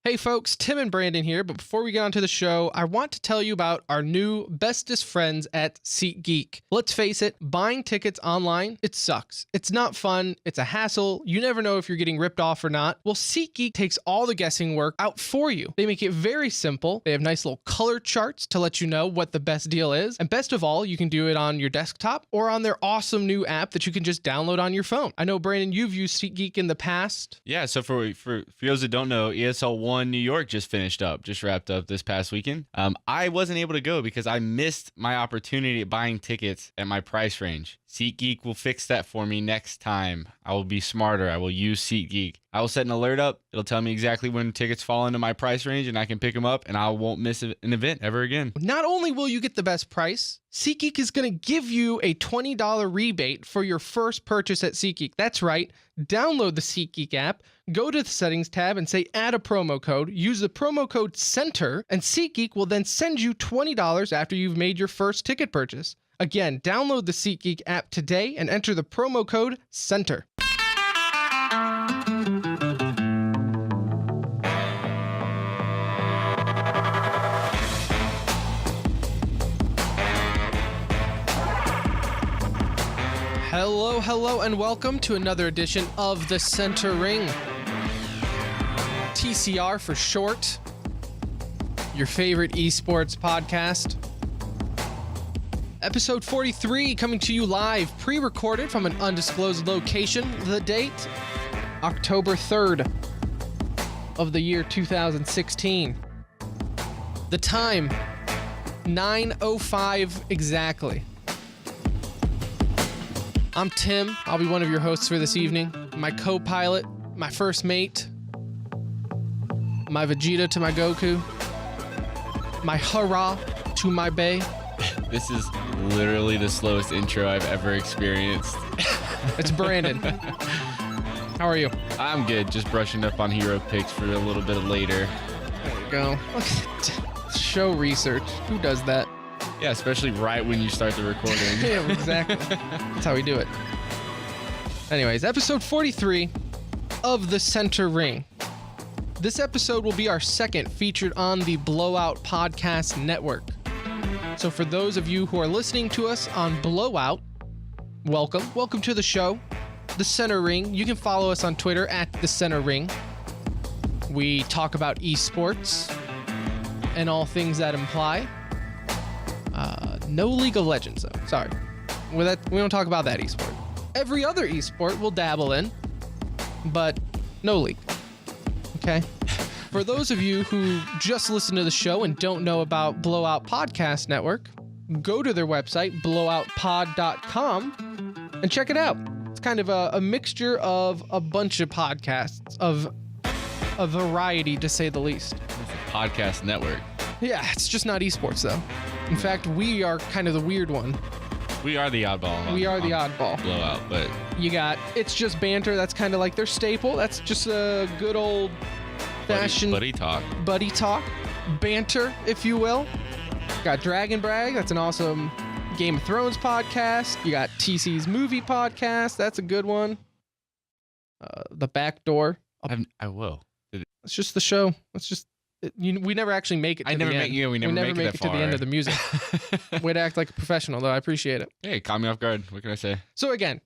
Hey folks, Tim and Brandon here, but before we get on to the show, I want to tell you about our new bestest friends at SeatGeek. Let's face it, buying tickets online, it sucks. It's not fun, it's a hassle, you never know if you're getting ripped off or not. Well, SeatGeek takes all the guessing work out for you. They make it very simple, they have nice little color charts to let you know what the best deal is, and best of all, you can do it on your desktop or on their awesome new app that you can just download on your phone. I know, Brandon, you've used SeatGeek in the past. Yeah, so for those that don't know, ESL One New York just wrapped up this past weekend. I wasn't able to go because I missed my opportunity at buying tickets at my price range. SeatGeek will fix that for me next time. I will be smarter. I will use SeatGeek. I will set an alert up. It'll tell me exactly when tickets fall into my price range and I can pick them up and I won't miss an event ever again. Not only will you get the best price, SeatGeek is going to give you a $20 rebate for your first purchase at SeatGeek. That's right. Download the SeatGeek app, go to the settings tab and say add a promo code, use the promo code CENTER, and SeatGeek will then send you $20 after you've made your first ticket purchase. Again, download the SeatGeek app today and enter the promo code CENTER. Hello, and welcome to another edition of The Center Ring. TCR for short, your favorite esports podcast. Episode 43 coming to you live, pre-recorded from an undisclosed location. The date, October 3rd of the year 2016. The time, 9:05 exactly. I'm Tim. I'll be one of your hosts for this evening. My co-pilot, my first mate, my Vegeta to my Goku, my hurrah to my Bay. This is literally the slowest intro I've ever experienced. It's Brandon. How are you? I'm good. Just brushing up on hero picks for a little bit later. There you go. Show research. Who does that? Yeah, especially right when you start the recording. Yeah, exactly. That's how we do it. Anyways, episode 43 of The Center Ring. This episode will be our second featured on the Blowout Podcast Network. So for those of you who are listening to us on Blowout, welcome. Welcome to the show, The Center Ring. You can follow us on Twitter at The Center Ring. We talk about esports and all things that imply. No League of Legends, though. Sorry. We don't talk about that esport. Every other esport we'll dabble in, but no League. Okay? For those of you who just listen to the show and don't know about Blowout Podcast Network, go to their website, blowoutpod.com, and check it out. It's kind of a mixture of a bunch of podcasts, of a variety, to say the least. It's a podcast network. Yeah, it's just not esports, though. In fact, we are kind of the weird one. We are the oddball. We are the oddball. Blowout, but you got It's Just Banter. That's kind of like their staple. That's just a good old fashioned buddy talk. Buddy talk. Banter, if you will. Got Dragon Brag. That's an awesome Game of Thrones podcast. You got TC's movie podcast. That's a good one. The Back Door. I will. It's just the show. It's just we never actually make it to the end. We never make it to the end of the music. Way to act like a professional, though. I appreciate it. Hey, caught me off guard. What can I say? So again,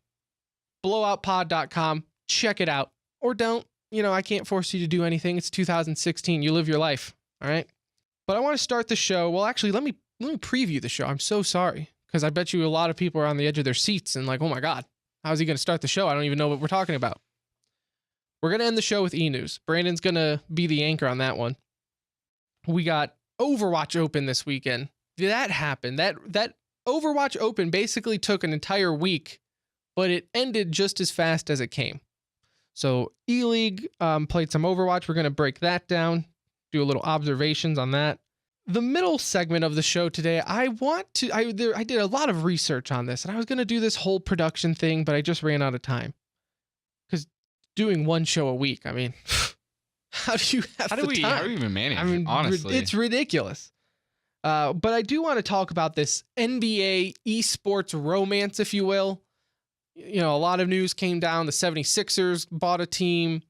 blowoutpod.com. Check it out. Or don't. You know, I can't force you to do anything. It's 2016. You live your life. All right? But I want to start the show. Well, actually, let me preview the show. I'm so sorry. Because I bet you a lot of people are on the edge of their seats and like, oh my God, how's he going to start the show? I don't even know what we're talking about. We're going to end the show with e-news. Brandon's going to be the anchor on that one. We got Overwatch Open this weekend. That happened. That Overwatch Open basically took an entire week, but it ended just as fast as it came. So E-League played some Overwatch. We're going to break that down, do a little observations on that. The middle segment of the show today, I did a lot of research on this, and I was going to do this whole production thing, but I just ran out of time. Because doing one show a week, I mean... How do you have the time? How do we even manage? I mean, honestly, it's ridiculous. But I do want to talk about this NBA esports romance, if you will. You know, a lot of news came down. The 76ers bought a team.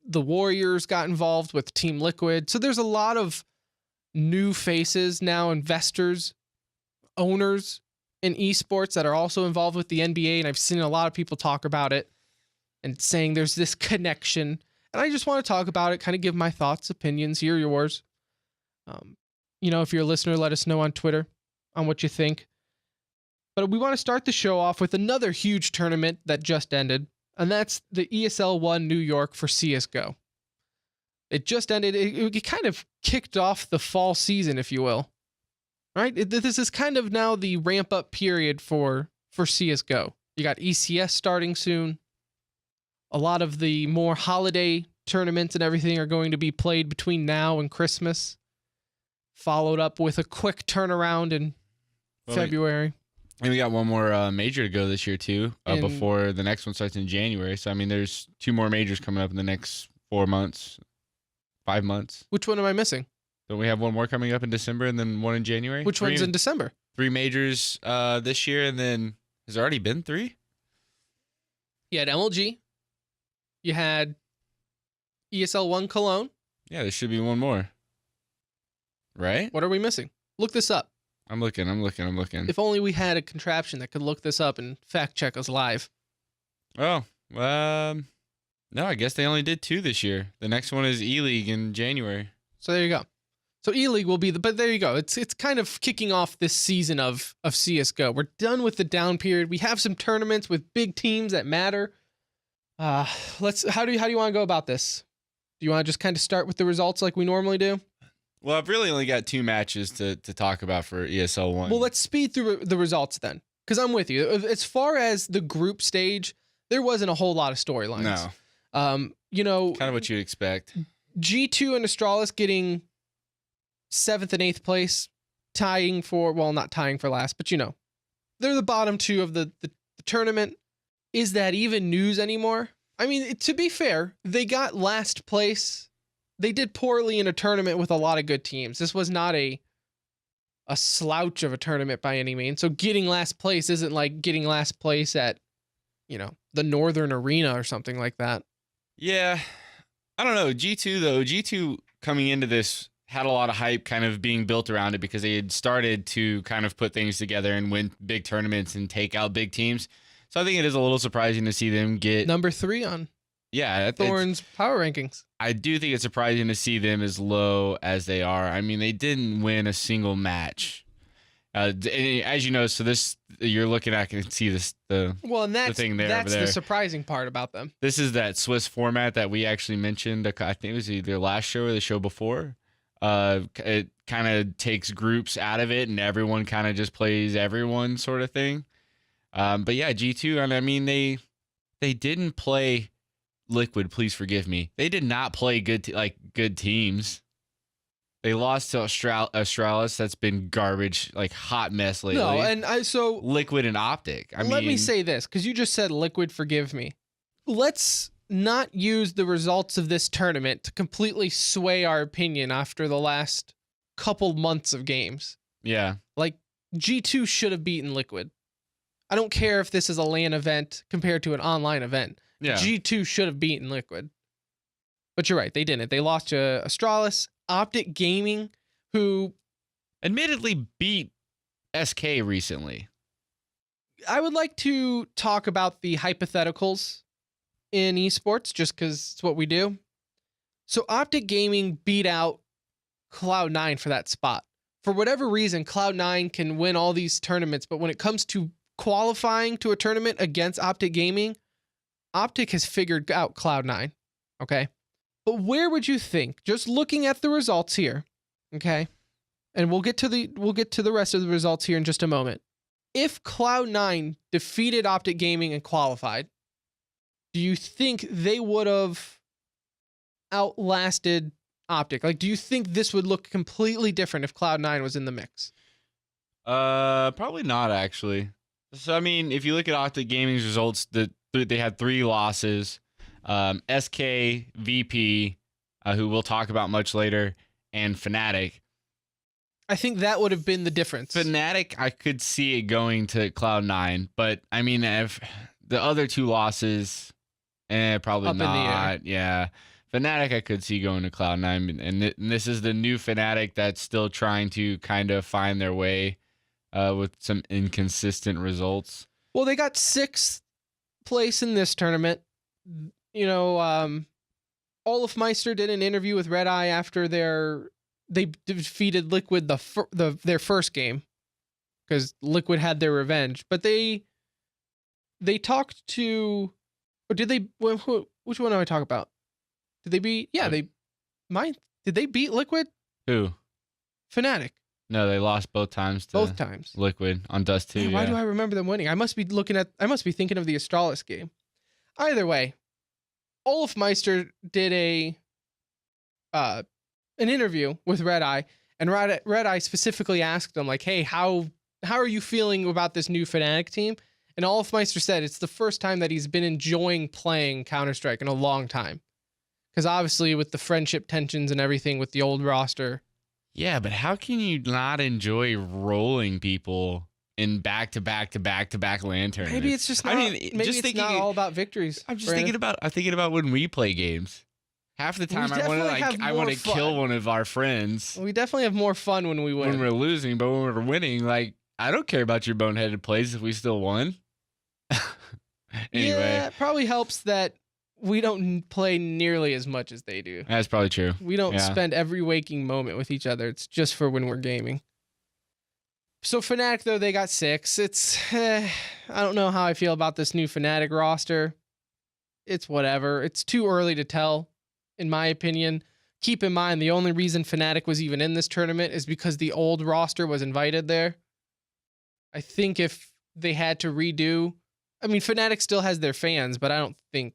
the Warriors got involved with Team Liquid. So there's a lot of new faces now, investors, owners in esports that are also involved with the NBA. And I've seen a lot of people talk about it and saying there's this connection. And I just want to talk about it, kind of give my thoughts, opinions, hear yours. If you're a listener, let us know on Twitter on what you think. But we want to start the show off with another huge tournament that just ended, and that's the ESL One New York for CSGO. It just ended. It kind of kicked off the fall season, if you will. Right? This is kind of now the ramp-up period for CSGO. You got ECS starting soon. A lot of the more holiday tournaments and everything are going to be played between now and Christmas, followed up with a quick turnaround in February. And we got one more major to go this year, too, before the next one starts in January. So, I mean, there's 2 more majors coming up in the next 4 months, 5 months. Which one am I missing? Don't we have one more coming up in December and then one in January? Which one's in December? 3 majors this year, and then has there already been 3? You had MLG. You had ESL One Cologne. Yeah, there should be one more. Right? What are we missing? Look this up. I'm looking. If only we had a contraption that could look this up and fact check us live. Oh, no, I guess they only did 2 this year. The next one is E-League in January. So there you go. So E-League will be but there you go. It's kind of kicking off this season of CSGO. We're done with the down period. We have some tournaments with big teams that matter. How do you want to go about this? Do you want to just kind of start with the results like we normally do? Well, I've really only got 2 matches to talk about for ESL One. Well, let's speed through the results then, because I'm with you. As far as the group stage, there wasn't a whole lot of storylines. No. Kind of what you'd expect. G2 and Astralis getting 7th and 8th place, not tying for last, but they're the bottom 2 of the tournament. Is that even news anymore? I mean, to be fair, they got last place. They did poorly in a tournament with a lot of good teams. This was not a slouch of a tournament by any means. So getting last place isn't like getting last place at, the Northern Arena or something like that. Yeah. I don't know. G2, though. G2 coming into this had a lot of hype kind of being built around it because they had started to kind of put things together and win big tournaments and take out big teams. So I think it is a little surprising to see them get number 3 on Thorne's power rankings. I do think it's surprising to see them as low as they are. I mean, they didn't win a single match. As you know, so this you're looking at can see this the thing there. That's the surprising part about them. This is that Swiss format that we actually mentioned. I think it was either last show or the show before. It kind of takes groups out of it, and everyone kind of just plays everyone sort of thing. But yeah, G2, and I mean they didn't play Liquid. Please forgive me. They did not play good teams. They lost to Astralis. That's been garbage, like hot mess lately. No, and Liquid and Optic. Let me say this because you just said Liquid. Forgive me. Let's not use the results of this tournament to completely sway our opinion after the last couple months of games. Yeah, like G2 should have beaten Liquid. I don't care if this is a LAN event compared to an online event. Yeah. G2 should have beaten Liquid. But you're right, they didn't. They lost to Astralis, Optic Gaming, who admittedly beat SK recently. I would like to talk about the hypotheticals in esports just because it's what we do. So Optic Gaming beat out Cloud9 for that spot. For whatever reason, Cloud9 can win all these tournaments, but when it comes to qualifying to a tournament against Optic Gaming, Optic has figured out Cloud9, okay? But where would you think, just looking at the results here, okay? And we'll get to the rest of the results here in just a moment. If Cloud9 defeated Optic Gaming and qualified, do you think they would have outlasted Optic? Like, do you think this would look completely different if Cloud9 was in the mix? Probably not, actually. So, I mean, if you look at Optic Gaming's results, they had 3 losses. SK, VP, who we'll talk about much later, and Fnatic. I think that would have been the difference. Fnatic, I could see it going to Cloud9, but I mean, if the other 2 losses, probably up not. In the air. Yeah. Fnatic, I could see going to Cloud9, and this is the new Fnatic that's still trying to kind of find their way with some inconsistent results. Well, they got 6th place in this tournament. You know, Olaf Meister did an interview with Red Eye after they defeated Liquid their first game, because Liquid had their revenge. But they talked to, or did they? Which one do I talk about? Did they beat? Yeah, did they beat Liquid? Who? Fnatic. No, they lost both times to Liquid on Dust 2. Man, why do I remember them winning? I must be thinking of the Astralis game. Either way, Olaf Meister did an interview with Red Eye, and Red Eye specifically asked him, like, hey, how are you feeling about this new Fnatic team? And Olaf Meister said it's the first time that he's been enjoying playing Counter-Strike in a long time. Because obviously with the friendship tensions and everything with the old roster. Yeah, but how can you not enjoy rolling people in back-to-back LAN tournaments? Maybe it's just not, it's not all about victories. I'm thinking about when we play games. Half the time I want to kill one of our friends. We definitely have more fun when we win. When we're losing, but when we're winning, like, I don't care about your boneheaded plays if we still won. Anyway. Yeah, it probably helps that we don't play nearly as much as they do. That's probably true. We don't spend every waking moment with each other. It's just for when we're gaming. So Fnatic, though, they got 6. I don't know how I feel about this new Fnatic roster. It's whatever. It's too early to tell, in my opinion. Keep in mind, the only reason Fnatic was even in this tournament is because the old roster was invited there. I think if they had to redo... I mean, Fnatic still has their fans, but I don't think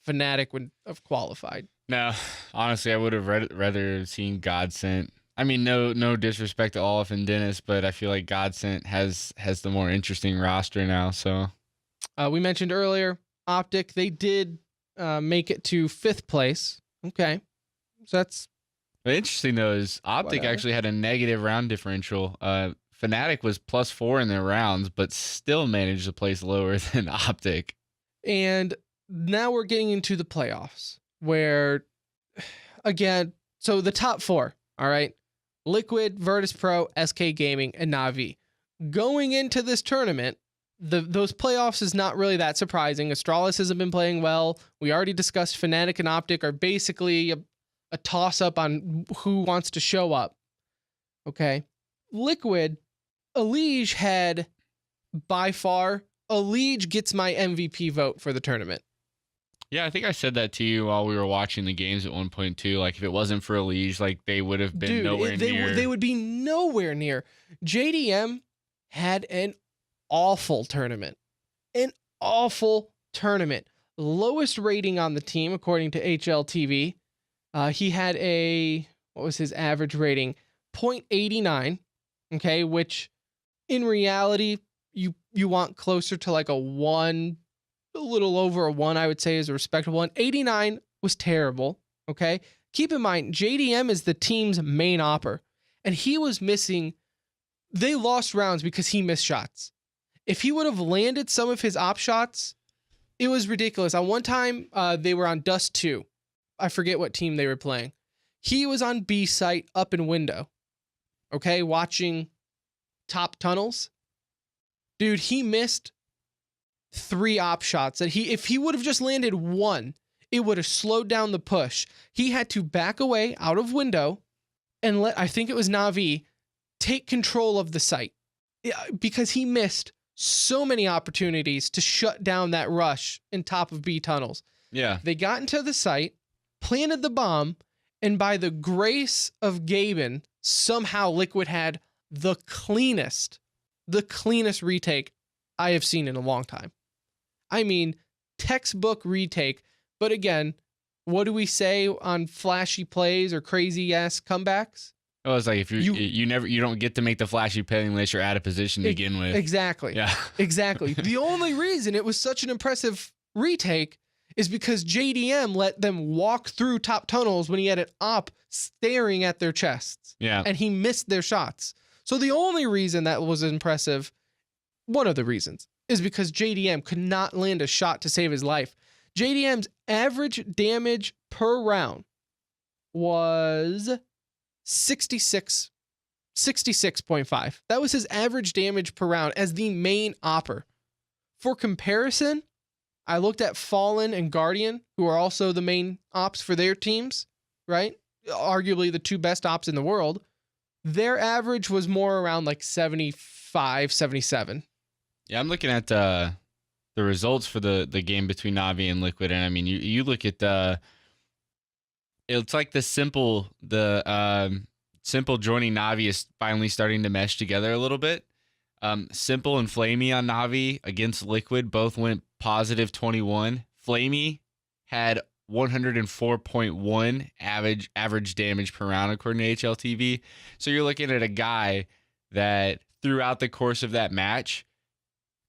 Fnatic would have qualified. No, honestly, I would have rather seen Godsent. I mean, no disrespect to Olaf and Dennis, but I feel like Godsent has the more interesting roster now. So, we mentioned earlier, Optic, they did make it to 5th place. Okay, so that's... But interesting though is Optic actually had a negative round differential. Fnatic was +4 in their rounds, but still managed to place lower than Optic. And now we're getting into the playoffs, where, again, so the top 4, all right? Liquid, Virtus Pro, SK Gaming, and Na'Vi. Going into this tournament, those playoffs is not really that surprising. Astralis hasn't been playing well. We already discussed Fnatic and Optic are basically a toss-up on who wants to show up. Okay? Liquid, Elige had, by far, Elige gets my MVP vote for the tournament. Yeah, I think I said that to you while we were watching the games at one point too. Like, if it wasn't for Elige, like, they would have been nowhere near. They would be nowhere near. JDM had an awful tournament. An awful tournament. Lowest rating on the team, according to HLTV. He had what was his average rating? 0.89. Okay, which in reality, you want closer to like a 1, a little over a 1, I would say, is a respectable one. 89 was terrible. Okay, keep in mind, JDM is the team's main opper, and he was missing. They lost rounds because he missed shots. If he would have landed some of his op shots, it was ridiculous. On one time, they were on Dust 2. I forget what team they were playing. He was on B site up in window. Okay, watching top tunnels. Dude, he missed 3 op shots that if he would have just landed 1, it would have slowed down the push. He had to back away out of window and let, I think it was Na'Vi, take control of the site, because he missed so many opportunities to shut down that rush in top of B tunnels. Yeah. They got into the site, planted the bomb, and by the grace of Gaben, somehow Liquid had the cleanest retake I have seen in a long time. I mean, textbook retake. But again, what do we say on flashy plays or crazy ass comebacks? Oh, it's like if you don't get to make the flashy play unless you're out of position to begin with. Exactly. Yeah. Exactly. The only reason it was such an impressive retake is because JDM let them walk through top tunnels when he had an op staring at their chests. Yeah. And he missed their shots. So the only reason that was impressive, one of the reasons, is because JDM could not land a shot to save his life. JDM's average damage per round was 66.5. That was his average damage per round as the main opper. For comparison, I looked at Fallen and Guardian, who are also the main ops for their teams, right? Arguably the two best ops in the world. Their average was more around like 75, 77. Yeah, I'm looking at the results for the game between Navi and Liquid, and I mean, you look at it's like the simple joining Navi is finally starting to mesh together a little bit. Simple and Flamey on Navi against Liquid both went positive 21. Flamey had 104.1 average damage per round according to HLTV. So you're looking at a guy that throughout the course of that match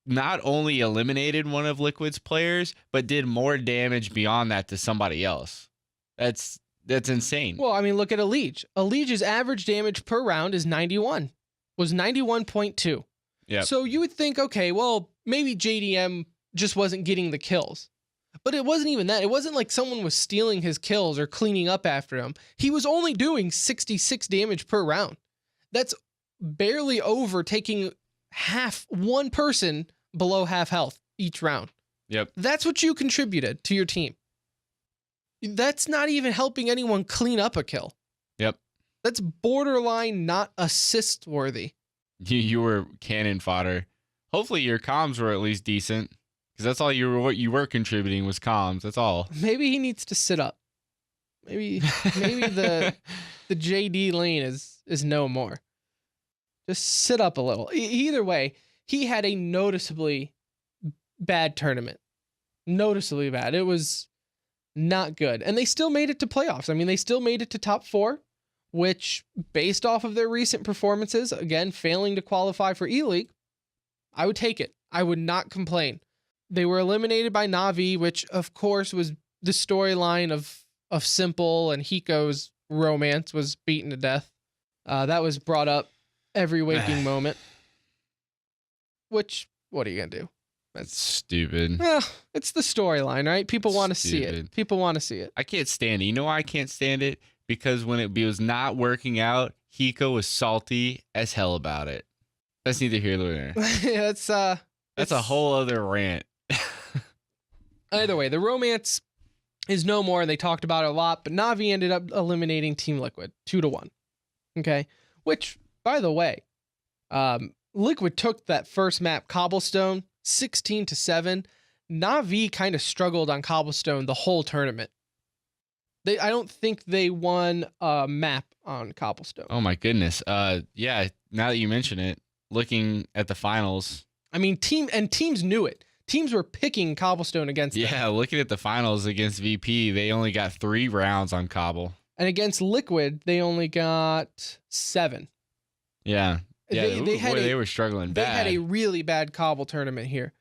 not only eliminated one of Liquid's players, but did more damage beyond that to somebody else. That's insane. Well, I mean, look at Elige. Elige's average damage per round is 91.2. Yeah. So you would think, okay, well, maybe JDM just wasn't getting the kills. But it wasn't even that. It wasn't like someone was stealing his kills or cleaning up after him. He was only doing 66 damage per round. That's barely over taking one person below half health each round. Yep. That's what you contributed to your team. That's not even helping anyone clean up a kill. Yep. That's borderline not assist worthy. You were cannon fodder. Hopefully your comms were at least decent, because that's all what you were contributing was comms. That's all. Maybe he needs to sit up. Maybe the JD lane is no more. Just sit up a little. Either way, he had a noticeably bad tournament. Noticeably bad. It was not good. And they still made it to playoffs. I mean, they still made it to top 4, which, based off of their recent performances, again, failing to qualify for E-League, I would take it. I would not complain. They were eliminated by Navi, which, of course, was the storyline of Simple and Hiko's romance was beaten to death. That was brought up every waking moment. Which, what are you going to do? That's stupid. Well, it's the storyline, right? People want to see it. People want to see it. I can't stand it. You know why I can't stand it? Because when it was not working out, Hiko was salty as hell about it. That's neither here nor there. Yeah, that's a whole other rant. Either way, the romance is no more, and they talked about it a lot, but Navi ended up eliminating Team Liquid 2-1. Okay? Which, by the way, Liquid took that first map, Cobblestone, 16-7. Navi kind of struggled on Cobblestone the whole tournament. I don't think they won a map on Cobblestone. Oh my goodness. Yeah, now that you mention it, looking at the finals. I mean, teams knew it. Teams were picking Cobblestone against them. Yeah, looking at the finals against VP, they only got 3 rounds on Cobble. And against Liquid, they only got 7. Yeah. Yeah, they were struggling bad. They had a really bad Cobble tournament here.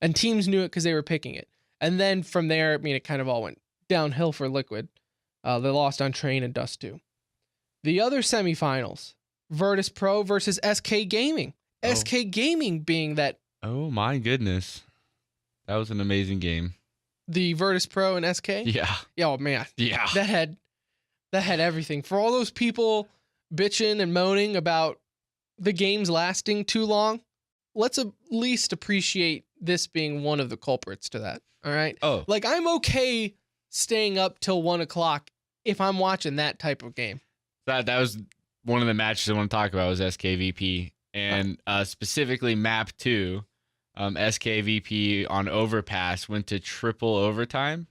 And teams knew it because they were picking it. And then from there, I mean, it kind of all went downhill for Liquid. They lost on Train and Dust 2. The other semifinals, Virtus Pro versus SK Gaming. Oh. SK Gaming being that. Oh my goodness. That was an amazing game. The Virtus Pro and SK? Yeah. Oh man. Yeah. That had everything. For all those people bitching and moaning about the games lasting too long, let's at least appreciate this being one of the culprits to that. All right? Oh. Like, I'm okay staying up till 1 o'clock if I'm watching that type of game. That was one of the matches I want to talk about was SKVP. And specifically map 2, SKVP on Overpass went to triple overtime.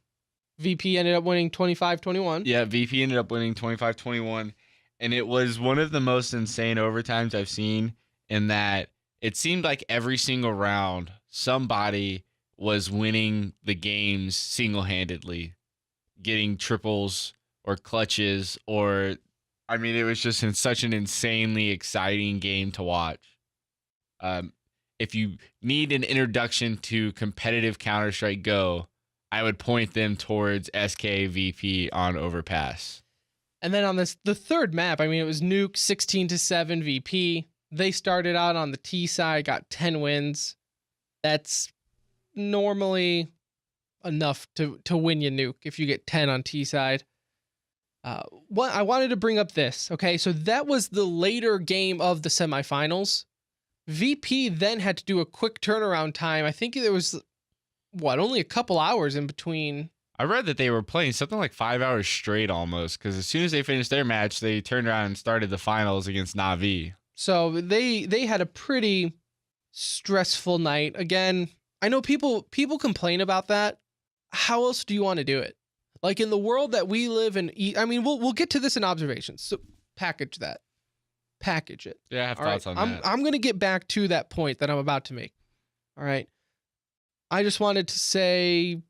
VP ended up winning 25-21. Yeah, VP ended up winning 25-21. And it was one of the most insane overtimes I've seen, in that it seemed like every single round, somebody was winning the games single-handedly, getting triples or clutches, or, I mean, it was just in such an insanely exciting game to watch. If you need an introduction to competitive Counter-Strike Go, I would point them towards SKVP on Overpass. And then on the third map, I mean, it was Nuke 16-7 VP. They started out on the T side, got 10 wins. That's normally enough to win you nuke if you get 10 on T side. What I wanted to bring up this, okay? So that was the later game of the semifinals. VP then had to do a quick turnaround time. I think there was, only a couple hours in between. I read that they were playing something like 5 hours straight almost, because as soon as they finished their match, they turned around and started the finals against Na'Vi. So they had a pretty stressful night. Again, I know people complain about that. How else do you want to do it? Like in the world that we live in, I mean, we'll get to this in observations. So package that. Package it. Yeah, I have All thoughts right? on that. I'm going to get back to that point that I'm about to make. All right. I just wanted to say,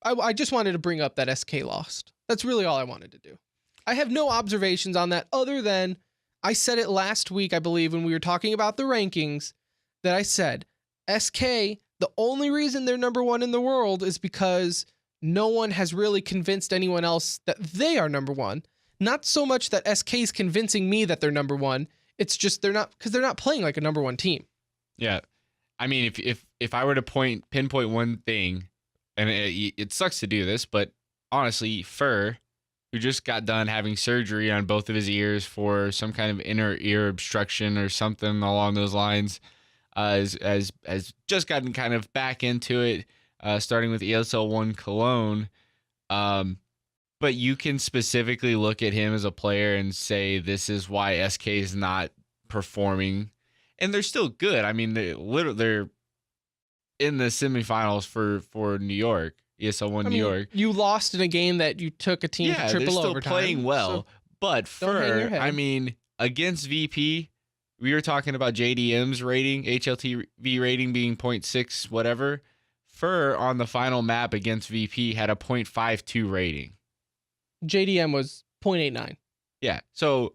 I just wanted to bring up that SK lost. That's really all I wanted to do. I have no observations on that other than I said it last week, I believe, when we were talking about the rankings, that I said SK, the only reason they're number one in the world is because no one has really convinced anyone else that they are number one. Not so much that SK is convincing me that they're number one. It's just they're not playing like a number one team. Yeah. I mean, if I were to pinpoint one thing, and it sucks to do this, but honestly, Fur, who just got done having surgery on both of his ears for some kind of inner ear obstruction or something along those lines, has just gotten kind of back into it, starting with ESL One Cologne. But you can specifically look at him as a player and say this is why SK is not performing, and they're still good. I mean, they're in the semifinals for New York, ESL One New York. You lost in a game that you took a team to triple they're still overtime. playing well. So but I mean, against VP, we were talking about JDM's rating, HLTV rating being 0.6 whatever. Fur on the final map against VP had a 0.52 rating. JDM was 0.89. Yeah. So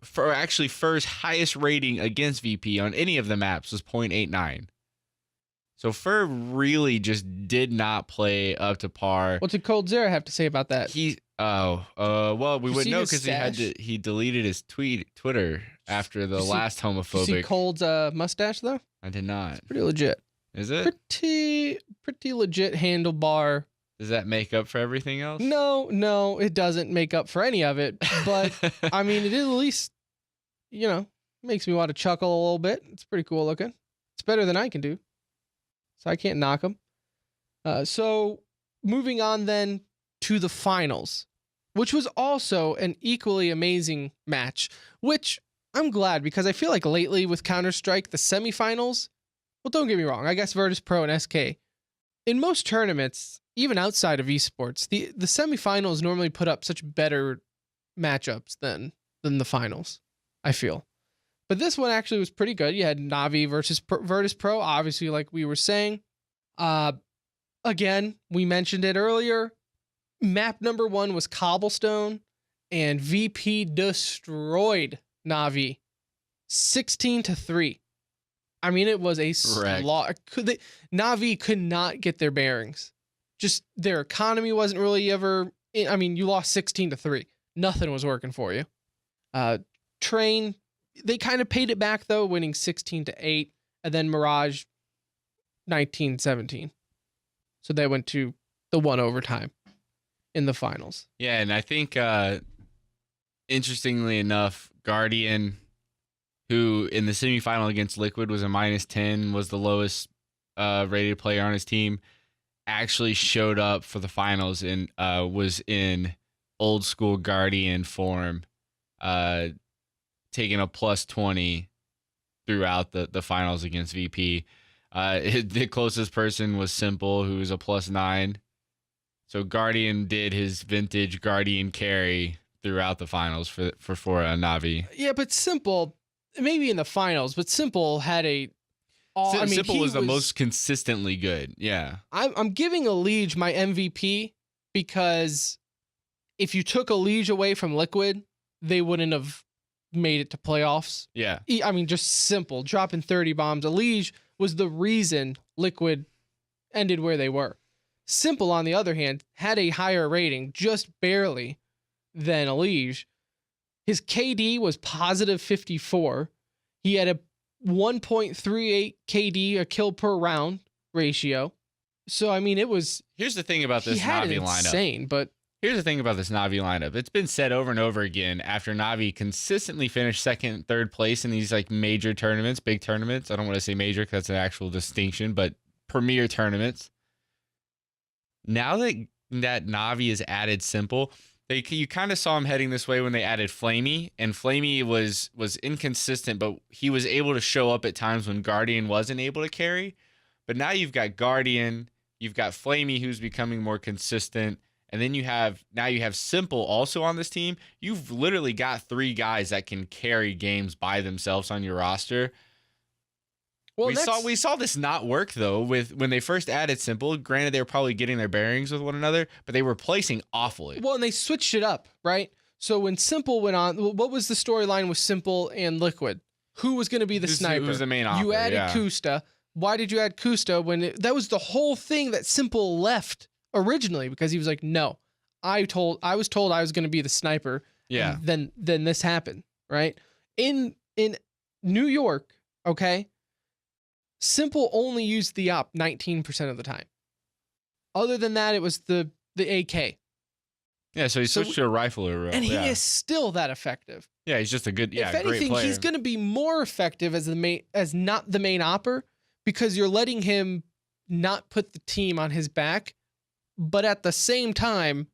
Fur's highest rating against VP on any of the maps was 0.89. So Fur really just did not play up to par. What did Cold Zero have to say about that? Well, we wouldn't know because he deleted his Twitter after the last homophobic. Did you see Cold's mustache though? I did not. It's pretty legit. Is it? Pretty legit handlebar. Does that make up for everything else? No, it doesn't make up for any of it. But I mean, it at least, makes me want to chuckle a little bit. It's pretty cool looking. It's better than I can do. So I can't knock him. So moving on then to the finals, which was also an equally amazing match, which I'm glad because I feel like lately with Counter-Strike, the semifinals, well, don't get me wrong, I guess Virtus Pro and SK, in most tournaments, even outside of esports, the semifinals normally put up such better matchups than the finals, I feel. But this one actually was pretty good. You had Na'Vi versus Virtus Pro, obviously, like we were saying. Again, we mentioned it earlier. Map number 1 was Cobblestone, and VP destroyed Na'Vi 16-3. I mean, it was a slaughter. Na'Vi could not get their bearings. Just their economy wasn't really ever. I mean, you lost 16-3. Nothing was working for you. Train, they kind of paid it back though, winning 16-8, and then Mirage 19-17. So they went to the 1 overtime in the finals. Yeah, and I think interestingly enough, Guardian, who in the semifinal against Liquid was a -10, was the lowest rated player on his team, actually showed up for the finals and was in old school Guardian form, taking a +20 throughout the finals against VP. The closest person was Simple, who was a +9. So Guardian did his vintage Guardian carry throughout the finals for Na'Vi. Yeah, but Simple, maybe in the finals, but Simple had Simple was the most consistently good. Yeah. I'm giving Liege my MVP because if you took Liege away from Liquid, they wouldn't have made it to playoffs. Yeah. I mean, just Simple dropping 30 bombs. Liege was the reason Liquid ended where they were. Simple, on the other hand, had a higher rating, just barely, than Liege. His KD was +54. He had a 1.38 KD, a kill per round ratio. So I mean, it was Here's the thing about this he had Navi it lineup. insane, but Here's the thing about this Navi lineup. It's been said over and over again after Navi consistently finished second, third place in these like major tournaments, big tournaments. I don't want to say major because that's an actual distinction, but premier tournaments. Now that Navi has added Simple, you kind of saw him heading this way when they added Flamey, and Flamey was inconsistent, but he was able to show up at times when Guardian wasn't able to carry. But now you've got Guardian, you've got Flamey who's becoming more consistent. And then you have Simple also on this team. You've literally got 3 guys that can carry games by themselves on your roster. Well, we saw this not work though with when they first added Simple. Granted, they were probably getting their bearings with one another, but they were placing awfully. Well, and they switched it up, right? So when Simple went on, what was the storyline with Simple and Liquid? Who was going to be the sniper? Who was the main operator? You added Kusta. Why did you add Kusta when that was the whole thing that Simple left originally, because he was like, no, I was told I was going to be the sniper. Yeah. Then this happened, right? In New York, okay, Simple only used the op 19% of the time. Other than that, it was the AK. Yeah, so he switched to a rifler role. And he is still that effective. Yeah, he's just a good, if anything, great player. He's going to be more effective as not the main opper, because you're letting him not put the team on his back. But at the same time,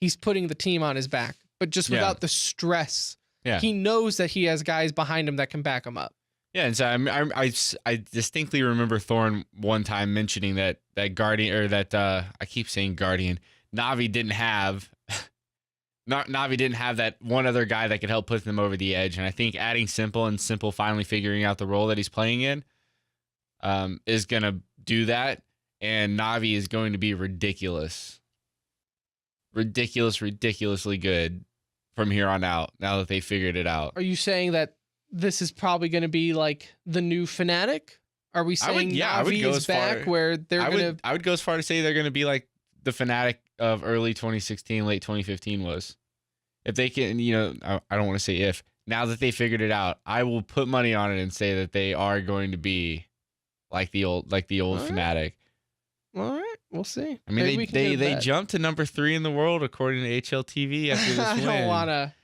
he's putting the team on his back, but just without the stress. Yeah. He knows that he has guys behind him that can back him up. Yeah, and so I distinctly remember Thorn one time mentioning that Guardian, or that I keep saying Guardian, Navi didn't have that one other guy that could help put them over the edge. And I think adding Simple and Simple finally figuring out the role that he's playing in is gonna do that. And Navi is going to be ridiculously good from here on out, now that they figured it out. Are you saying that this is probably going to be like the new Fnatic? Are we saying Navi is back where they're going to... I would go as far to say they're going to be like the Fnatic of early 2016, late 2015 was. If they can, I don't want to say if. Now that they figured it out, I will put money on it and say that they are going to be like the old Fnatic. All right, we'll see. I mean, they jumped to number 3 in the world according to HLTV after this win. I don't want to.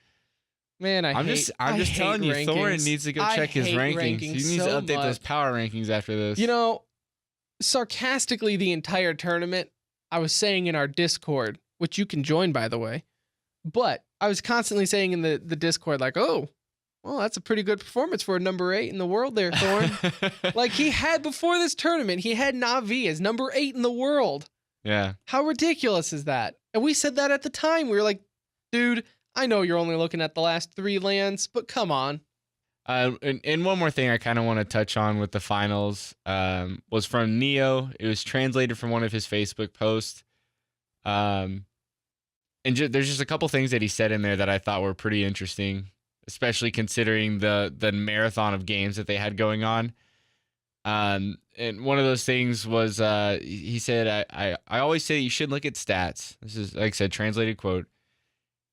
Man, I'm just telling you, rankings. Thorin needs to go check his rankings. He needs to update those power rankings after this. Sarcastically, the entire tournament, I was saying in our Discord, which you can join, by the way, but I was constantly saying in the Discord, like, oh, well, that's a pretty good performance for a number 8 in the world there, Thorn. Like he had before this tournament, he had Na'Vi as number 8 in the world. Yeah. How ridiculous is that? And we said that at the time. We were like, dude, I know you're only looking at the last 3 lands, but come on. And one more thing I kind of want to touch on with the finals was from Neo. It was translated from one of his Facebook posts. And there's just a couple things that he said in there that I thought were pretty interesting, especially considering the marathon of games that they had going on. And one of those things was he said, I always say you should look at stats. This is, like I said, translated quote.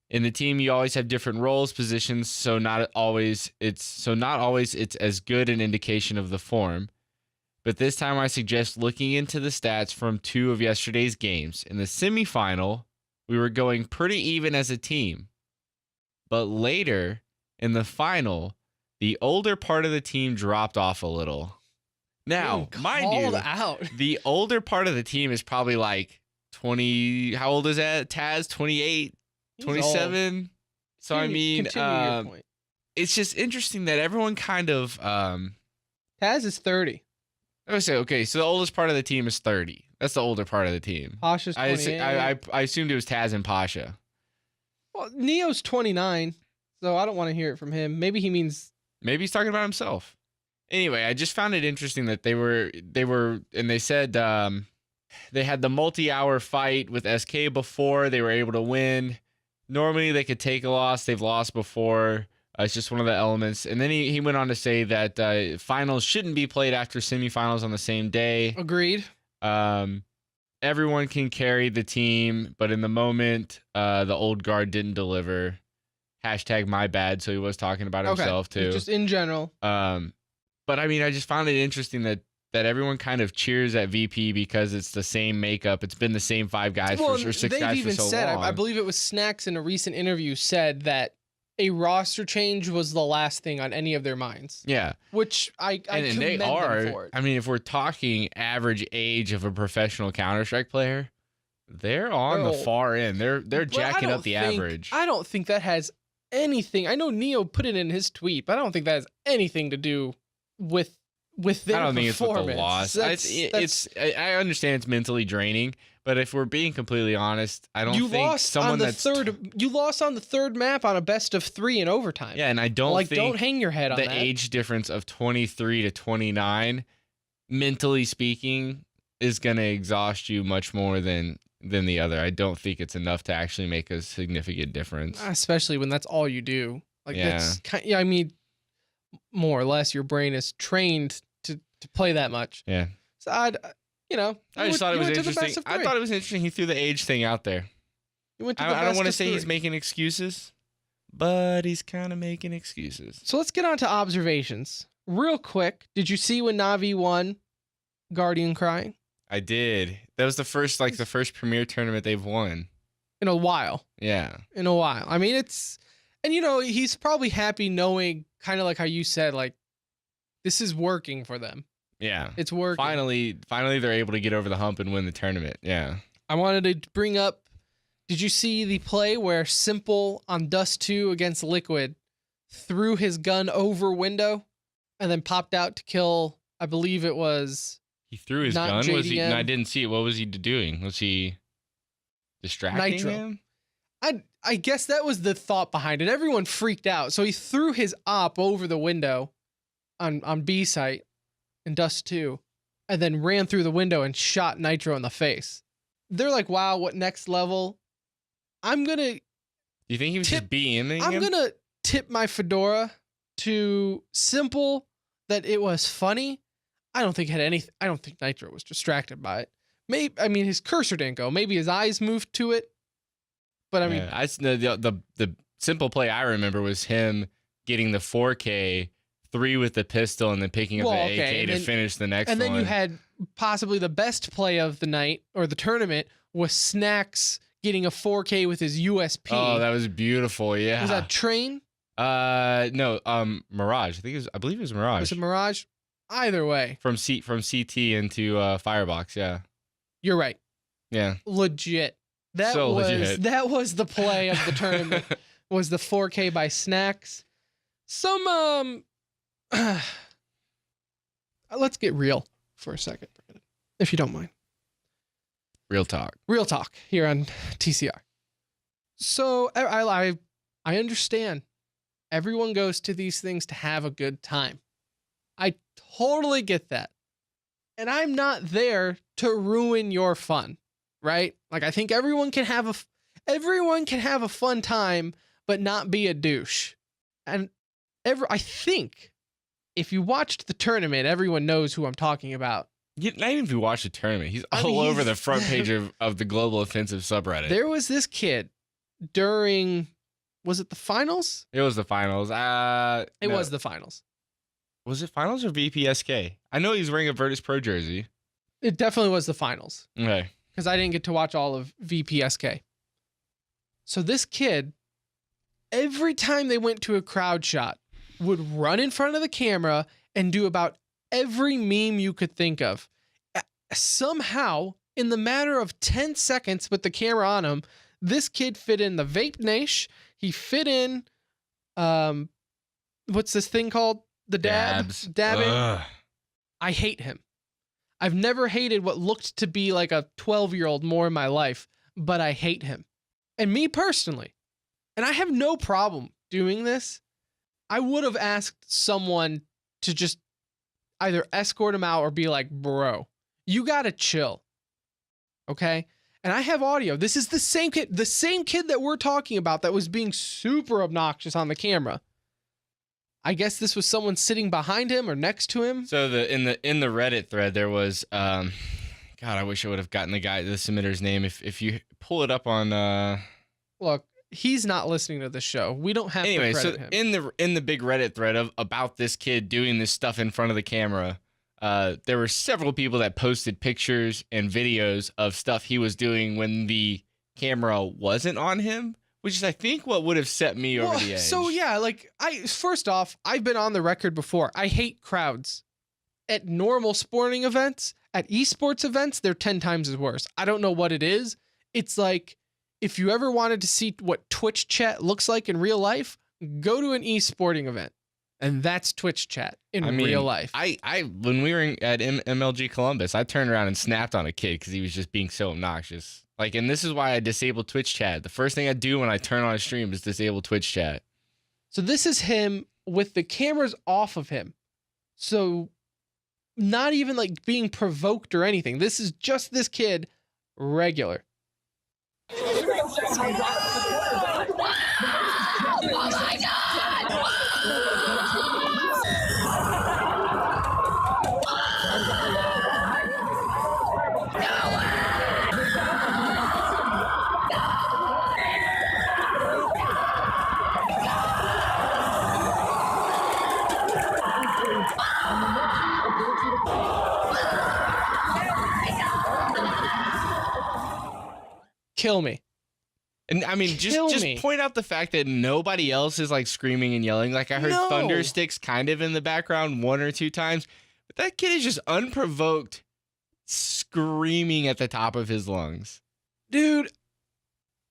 In the team, you always have different roles, positions, so not always it's as good an indication of the form. But this time I suggest looking into the stats from 2 of yesterday's games. In the semifinal, we were going pretty even as a team. But later, in the final, the older part of the team dropped off a little. Now, mind you, the older part of the team is probably like 20. How old is that? Taz, 28, 27. So, I mean, it's just interesting that everyone kind of. Taz is 30. I would say, okay, so the oldest part of the team is 30. That's the older part of the team. Pasha's 28. I assumed it was Taz and Pasha. Well, Neo's 29, so I don't want to hear it from him. Maybe he's talking about himself. Anyway, I just found it interesting that they were, and they said they had the multi-hour fight with SK before they were able to win. Normally they could take a loss. They've lost before. It's just one of the elements. And then he went on to say that finals shouldn't be played after semifinals on the same day. Agreed. Everyone can carry the team, but in the moment, the old guard didn't deliver. Hashtag my bad. So he was talking about himself too. Just in general. But I mean, I just found it interesting that that everyone kind of cheers at VP because it's the same makeup. It's been the same 5 guys or 6 guys for so long. I believe it was Snacks in a recent interview said that a roster change was the last thing on any of their minds. Yeah. Which I commend them for it. I mean, if we're talking average age of a professional Counter-Strike player, they're on the far end. They're jacking up the average. I don't think that has anything. I know Neo put it in his tweet, but I don't think that has anything to do with their I don't think it's with the performance. loss. I understand it's mentally draining, but if we're being completely honest, I don't think someone that's you lost on the third map on a best of 3 in overtime. Yeah, and I don't think don't hang your head on that. The age difference of 23 to 29, mentally speaking, is gonna exhaust you much more than the other. I don't think it's enough to actually make a significant difference. Especially when that's all you do. I mean, more or less your brain is trained to play that much. Yeah. So I just thought it was interesting. I thought it was interesting he threw the age thing out there. I don't want to say he's making excuses, but he's kind of making excuses. So let's get on to observations. Real quick, did you see when Na'Vi won Guardian crying? I did. That was the first premier tournament they've won. In a while. Yeah. In a while. I mean, he's probably happy knowing, kind of like how you said, like, this is working for them. Yeah. It's working. Finally they're able to get over the hump and win the tournament. Yeah. I wanted to bring up, did you see the play where Simple on Dust 2 against Liquid threw his gun over window and then popped out to kill, I believe it was... He threw his gun? JDM. Was he? I didn't see it. What was he doing? Was he distracting him? I guess that was the thought behind it. Everyone freaked out. So he threw his op over the window on B site in Dust 2 and then ran through the window and shot Nitro in the face. They're like, wow, what next level? Do you think he was just being him? I'm going to tip my fedora to Simple that it was funny. I don't think Nitro was distracted by it. His cursor didn't go. Maybe his eyes moved to it. But I mean, the simple play I remember was him getting the 4K 3 with the pistol and then picking up the AK to finish the next one. And then you had possibly the best play of the night or the tournament was Snacks getting a 4K with his USP. Oh, that was beautiful. Yeah. Was that Train? No, Mirage. I believe it was Mirage. Was it Mirage? Either way. From CT into Firebox, yeah. You're right. Yeah. Legit. That was the play of the tournament. Was the 4K by Snacks. Let's get real for a second, Brandon, if you don't mind. Real talk here on TCR. So I understand everyone goes to these things to have a good time. I totally get that. And I'm not there to ruin your fun, right? Like, I think everyone can have a fun time, but not be a douche. And I think if you watched the tournament, everyone knows who I'm talking about. Not even if you watch the tournament, he's over the front page of the Global Offensive subreddit. There was this kid during, was it the finals? It was the finals. It was the finals. Was it finals or VPSK? I know he's wearing a Virtus Pro jersey. It definitely was the finals. Okay. Because I didn't get to watch all of VPSK. So this kid, every time they went to a crowd shot, would run in front of the camera and do about every meme you could think of. Somehow, in the matter of 10 seconds with the camera on him, this kid fit in the vape niche. He fit in, what's this thing called? The dabbing. Ugh. I hate him. I've never hated what looked to be like a 12-year-old more in my life, but I hate him. And me personally, and I have no problem doing this, I would have asked someone to just either escort him out or be like, bro, you gotta chill. Okay? And I have audio. This is the same kid that we're talking about that was being super obnoxious on the camera. I guess this was someone sitting behind him or next to him. So in the Reddit thread there was God, I wish I would have gotten the submitter's name. If you pull it up on Look, he's not listening to the show. We don't have to credit him. In the big Reddit thread about this kid doing this stuff in front of the camera, there were several people that posted pictures and videos of stuff he was doing when the camera wasn't on him, which is, I think, what would have set me over the edge. So yeah, like first off, I've been on the record before. I hate crowds at normal sporting events. At esports events, they're 10 times as worse. I don't know what it is. It's like, if you ever wanted to see what Twitch chat looks like in real life, go to an esporting event. And that's Twitch chat in real life. When we were at MLG Columbus, I turned around and snapped on a kid because he was just being so obnoxious. Like, and this is why I disabled Twitch chat. The first thing I do when I turn on a stream is disable Twitch chat. So this is him with the cameras off of him. So not even like being provoked or anything. This is just this kid regular. Oh my God! Kill me. And I mean, just point out the fact that nobody else is like screaming and yelling. Like I heard Thundersticks kind of in the background 1 or 2 times, but that kid is just unprovoked screaming at the top of his lungs. Dude,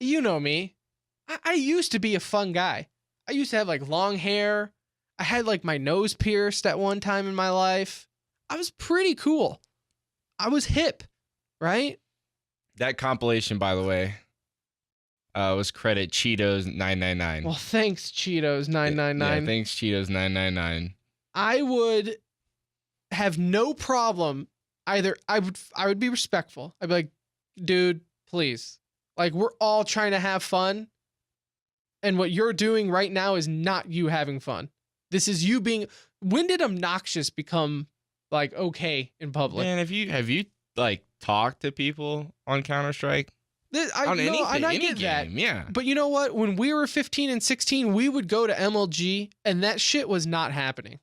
you know me. I used to be a fun guy. I used to have like long hair. I had like my nose pierced at one time in my life. I was pretty cool. I was hip, right? That compilation, by the way, was credit Cheetos 999. Well, thanks Cheetos 999. Yeah, thanks Cheetos 999. I would have no problem either. I would be respectful. I'd be like, dude, please. Like, we're all trying to have fun. And what you're doing right now is not you having fun. This is you being. When did obnoxious become like okay in public? Man, have you like talked to people on Counter-Strike? I get that. Yeah. But you know what? When we were 15 and 16, we would go to MLG and that shit was not happening.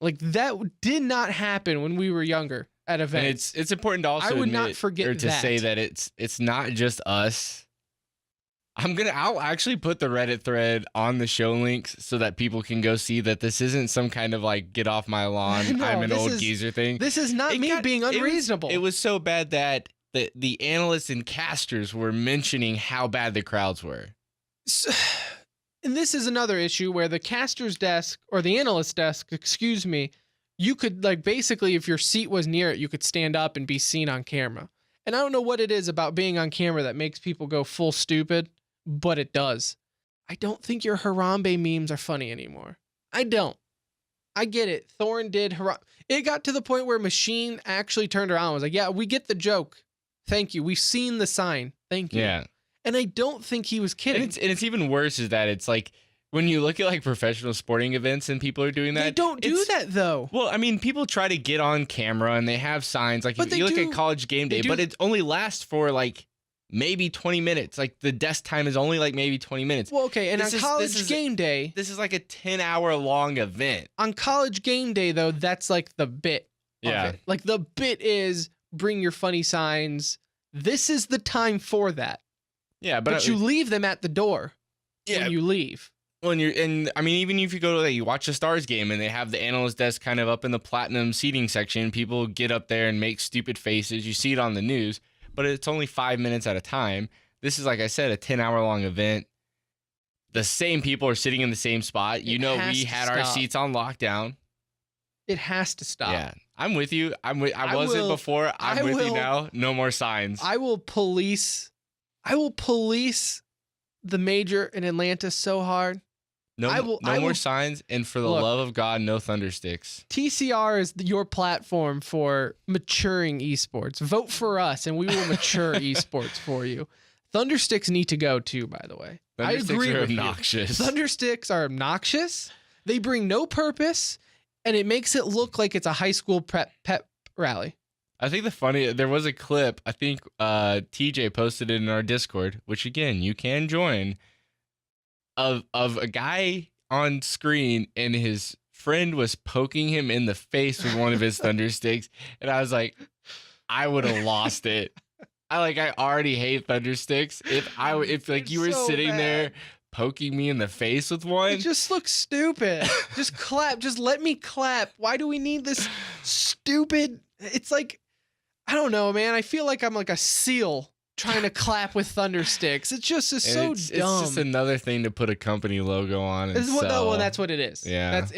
Like that did not happen when we were younger at events. And it's important to also not forget or to say that it's not just us. I'll actually put the Reddit thread on the show links so that people can go see that this isn't some kind of like get off my lawn, I'm an old geezer thing. This is not being unreasonable. It was so bad that the analysts and casters were mentioning how bad the crowds were. And this is another issue where the caster's desk or the analyst desk, excuse me, you could like basically if your seat was near it, you could stand up and be seen on camera. And I don't know what it is about being on camera that makes people go full stupid, but it does. I don't think your Harambe memes are funny anymore. I don't. I get it. Thorn did Harambe. It got to the point where Machine actually turned around and was like, yeah, we get the joke. Thank you. We've seen the sign. Thank you. Yeah. And I don't think he was kidding. And it's even worse is that it's like when you look at like professional sporting events and people are doing that. They don't do that though. Well, I mean, people try to get on camera and they have signs. Like if you look at College Game Day, but it only lasts for like maybe 20 minutes. Like the desk time is only like maybe 20 minutes. Well, okay. And on College Game Day. This is like a 10-hour long event. On College Game Day though, that's like the bit of it. Like the bit is bring your funny signs. This is the time for that. Yeah, but you leave them at the door when you leave. Well, and I mean, even if you go to you watch the Stars game and they have the analyst desk kind of up in the platinum seating section, people get up there and make stupid faces. You see it on the news, but it's only 5 minutes at a time. This is, like I said, a 10-hour long event. The same people are sitting in the same spot. We had our seats on lockdown. It has to stop. Yeah, I'm with you. I wasn't before. I'm with you now. No more signs. I will police the major in Atlanta so hard. No more signs, and for the love of God, no Thundersticks. TCR is your platform for maturing esports. Vote for us, and we will mature esports for you. Thundersticks need to go too, by the way. I agree with obnoxious. You. Thundersticks are obnoxious. They bring no purpose, and it makes it look like it's a high school pep rally. I think there was a clip, I think TJ posted it in our Discord, which again, you can join, of a guy on screen in his friend was poking him in the face with one of his thunder sticks, and I was like, I would have lost it. I already hate thunder sticks. If like you were so sitting bad. there poking me in the face with one, It just looks stupid. Just clap. Just let me clap. Why do we need this stupid? It's like, I don't know, man. I feel like I'm like a seal trying to clap with thunder sticks. It just is so dumb. It's just another thing to put a company logo on. And Well, that's what it is. Yeah. That's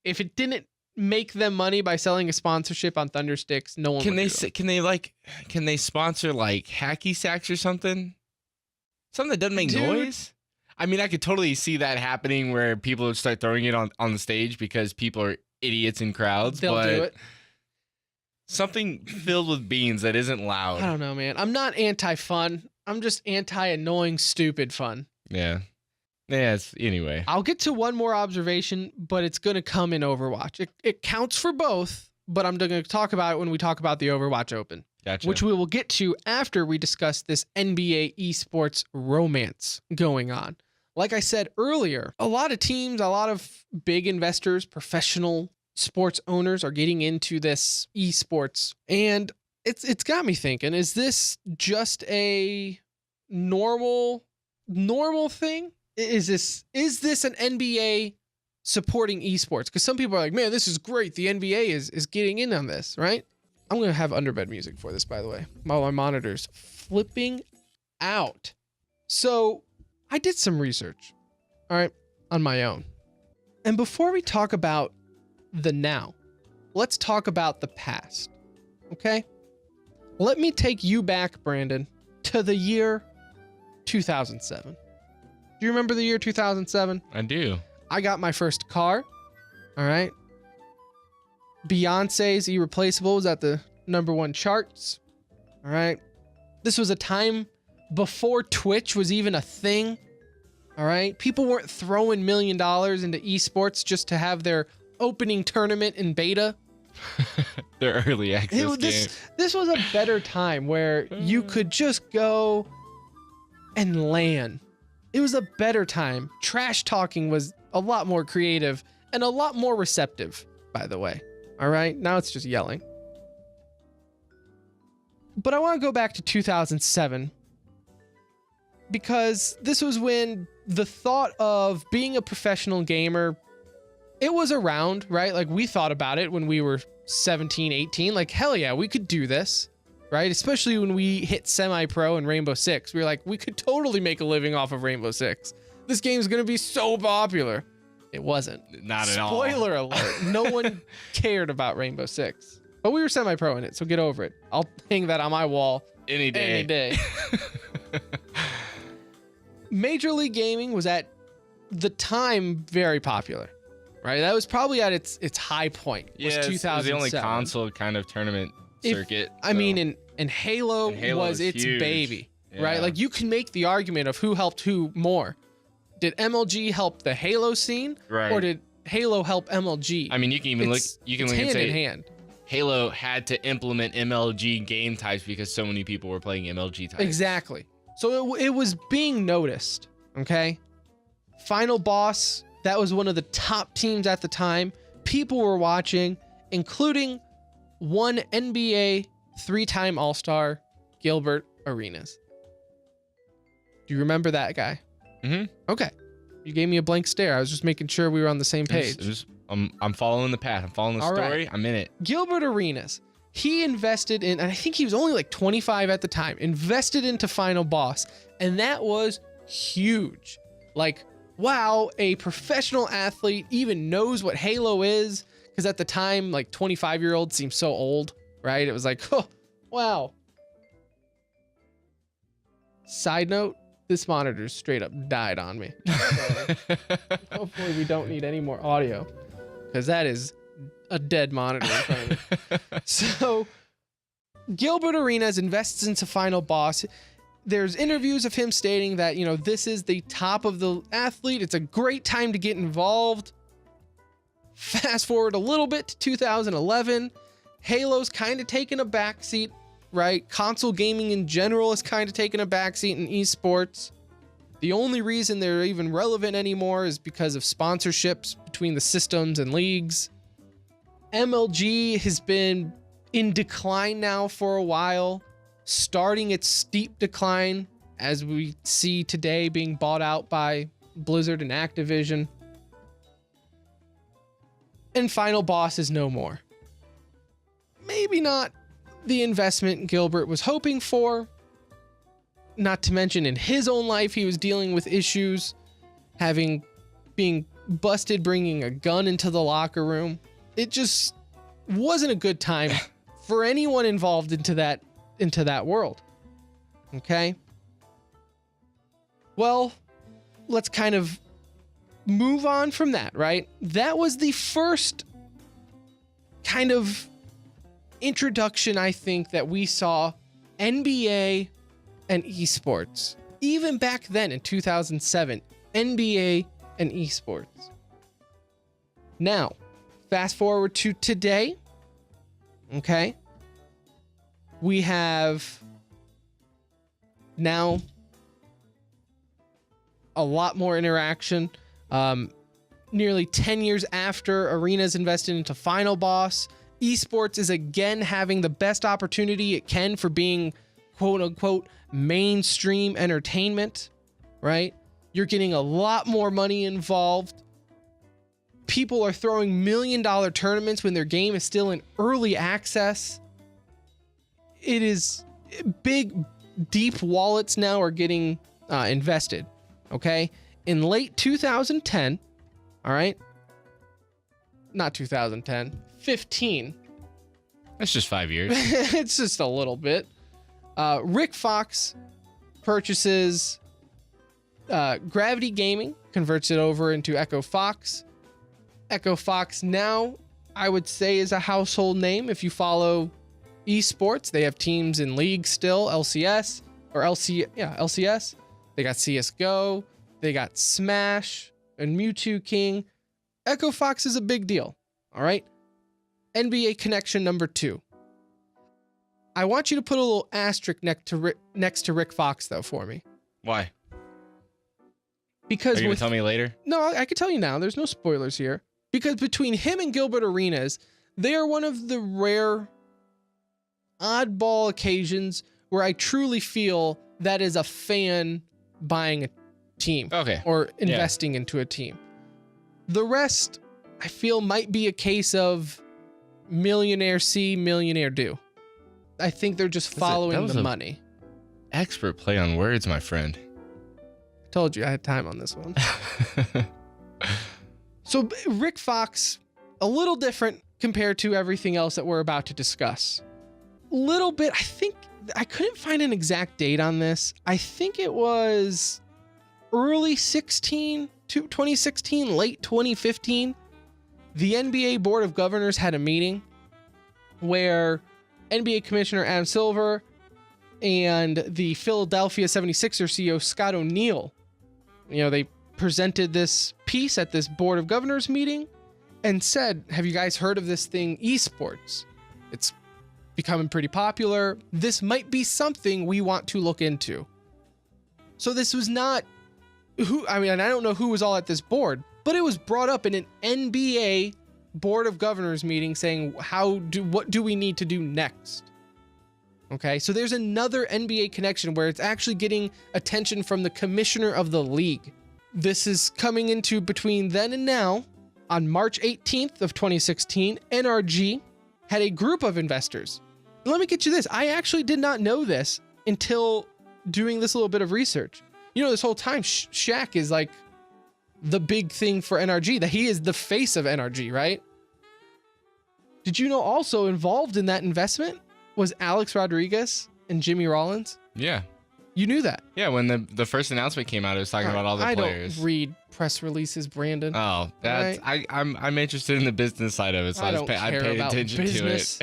if it didn't make them money by selling a sponsorship on thunder sticks, no one Can would they do it. can they sponsor like hacky sacks or something? Something that doesn't make Dude. noise? I mean, I could totally see that happening where people would start throwing it on the stage because people are idiots in crowds. They'll but do it. something filled with beans that isn't loud. I don't know, man. I'm not anti-fun. I'm just anti-annoying, stupid fun. Yeah. Yeah, anyway. I'll get to one more observation, but it's going to come in Overwatch. It counts for both, but I'm going to talk about it when we talk about the Overwatch Open, Gotcha. which we will get to after we discuss this NBA esports romance going on. Like I said earlier, a lot of teams, a lot of big investors, professional sports owners are getting into this esports, and it's got me thinking, is this just a normal thing? Is this an NBA supporting esports? Because some people are like, man, this is great. The NBA is getting in on this, right? I'm going to have underbed music for this, by the way, while my monitor's flipping out. So I did some research, all right, on my own. And before we talk about the now, let's talk about the past, okay? Let me take you back, Brandon, to the year 2007. Do you remember the year 2007? I do. I got my first car. All right. Beyonce's Irreplaceable was at the #1 charts. All right. This was a time before Twitch was even a thing. All right. People weren't throwing $1 million into esports just to have their opening tournament in beta. Their early access game. This was a better time where you could just go and LAN. It was a better time. Trash talking was a lot more creative and a lot more receptive, by the way. All right, now it's just yelling. But I want to go back to 2007 because this was when the thought of being a professional gamer, it was around, right? Like we thought about it when we were 17, 18, like hell yeah, we could do this. Right? Especially when we hit semi-pro in Rainbow Six. We were like, we could totally make a living off of Rainbow Six. This game's going to be so popular. It wasn't. Not at all. Spoiler alert. No one cared about Rainbow Six. But we were semi-pro in it, so get over it. I'll hang that on my wall Any day. any day. Major League Gaming was at the time very popular. Right? That was probably at its high point. Was 2007. It was the only console kind of tournament circuit. I mean, and Halo was its huge. Baby, Yeah. right? Like you can make the argument of who helped who more. Did MLG help the Halo scene, Right. or did Halo help MLG? I mean, you can even look. You can look and hand say in hand. Halo had to implement MLG game types because so many people were playing MLG types. Exactly. So it was being noticed. Okay. Final Boss. That was one of the top teams at the time. People were watching, including one NBA 3-time All-Star, Gilbert Arenas. Do you remember that guy? Mm-hmm. Okay. You gave me a blank stare. I was just making sure we were on the same page. I'm following the path. I'm following the All story. right. I'm in it. Gilbert Arenas. He invested in, and I think he was only like 25 at the time, invested into Final Boss. And that was huge. Like, wow, a professional athlete even knows what Halo is. Because at the time, like 25-year-olds seemed so old, right? It was like, oh, wow. Side note, this monitor straight up died on me. So hopefully we don't need any more audio. Because that is a dead monitor in front of me. So Gilbert Arenas invests into Final Boss. There's interviews of him stating that, you know, this is the top of the athlete. It's a great time to get involved. Fast forward a little bit to 2011. Halo's kind of taken a backseat, right? Console gaming in general is kind of taking a backseat in esports. The only reason they're even relevant anymore is because of sponsorships between the systems and leagues. MLG has been in decline now for a while, starting its steep decline as we see today, being bought out by Blizzard and Activision. And Final Boss is no more. Maybe not the investment Gilbert was hoping for. Not to mention in his own life, he was dealing with issues, being busted bringing a gun into the locker room. It just wasn't a good time for anyone involved into that world. Okay? Well, let's kind of move on from that, right? That was the first kind of introduction, I think, that we saw NBA and esports. Even back then in 2007, NBA and esports. Now, fast forward to today. Okay. We have now a lot more interaction. Nearly 10 years after Arena's invested into Final Boss, esports is again having the best opportunity it can for being quote unquote mainstream entertainment, right? You're getting a lot more money involved. People are throwing $1 million tournaments when their game is still in early access. It is big, deep wallets now are getting invested. Okay. In late 2010, all right. Not 2010, 15. That's just 5 years. It's just a little bit. Rick Fox purchases Gravity Gaming, converts it over into Echo Fox. Echo Fox now, I would say, is a household name if you follow esports. They have teams in league still, LCS. They got CSGO. They got Smash and Mewtwo King. Echo Fox is a big deal. All right. NBA connection number 2. I want you to put a little asterisk next to Rick Fox, though, for me. Why? Because are you going to tell me later? No, I can tell you now. There's no spoilers here. Because between him and Gilbert Arenas, they are one of the rare oddball occasions where I truly feel that is a fan buying a team. Okay. Or investing into a team. The rest, I feel, might be a case of millionaire see, millionaire do. I think they're just following the money. Expert play on words, my friend. Told you I had time on this one. So Rick Fox, a little different compared to everything else that we're about to discuss. Little bit, I think, I couldn't find an exact date on this. I think it was early 2016, late 2015. The NBA Board of Governors had a meeting where NBA Commissioner Adam Silver and the Philadelphia 76ers CEO Scott O'Neil, they presented this piece at this Board of Governors meeting and said, have you guys heard of this thing, esports? It's becoming pretty popular. This might be something we want to look into. So this was not I don't know who was all at this board, but it was brought up in an NBA Board of Governors meeting saying, what do we need to do next? Okay, so there's another NBA connection where it's actually getting attention from the commissioner of the league. This is coming into between then and now. On March 18th of 2016, NRG had a group of investors. Let me get you this. I actually did not know this until doing this little bit of research. This whole time, Shaq is like the big thing for NRG, that he is the face of NRG, right? Did you know also involved in that investment was Alex Rodriguez and Jimmy Rollins? Yeah. You knew that? Yeah, when the first announcement came out, it was talking about all the players. I don't read press releases, Brandon. Oh, that's right? I'm interested in the business side of it, so I paid attention to it.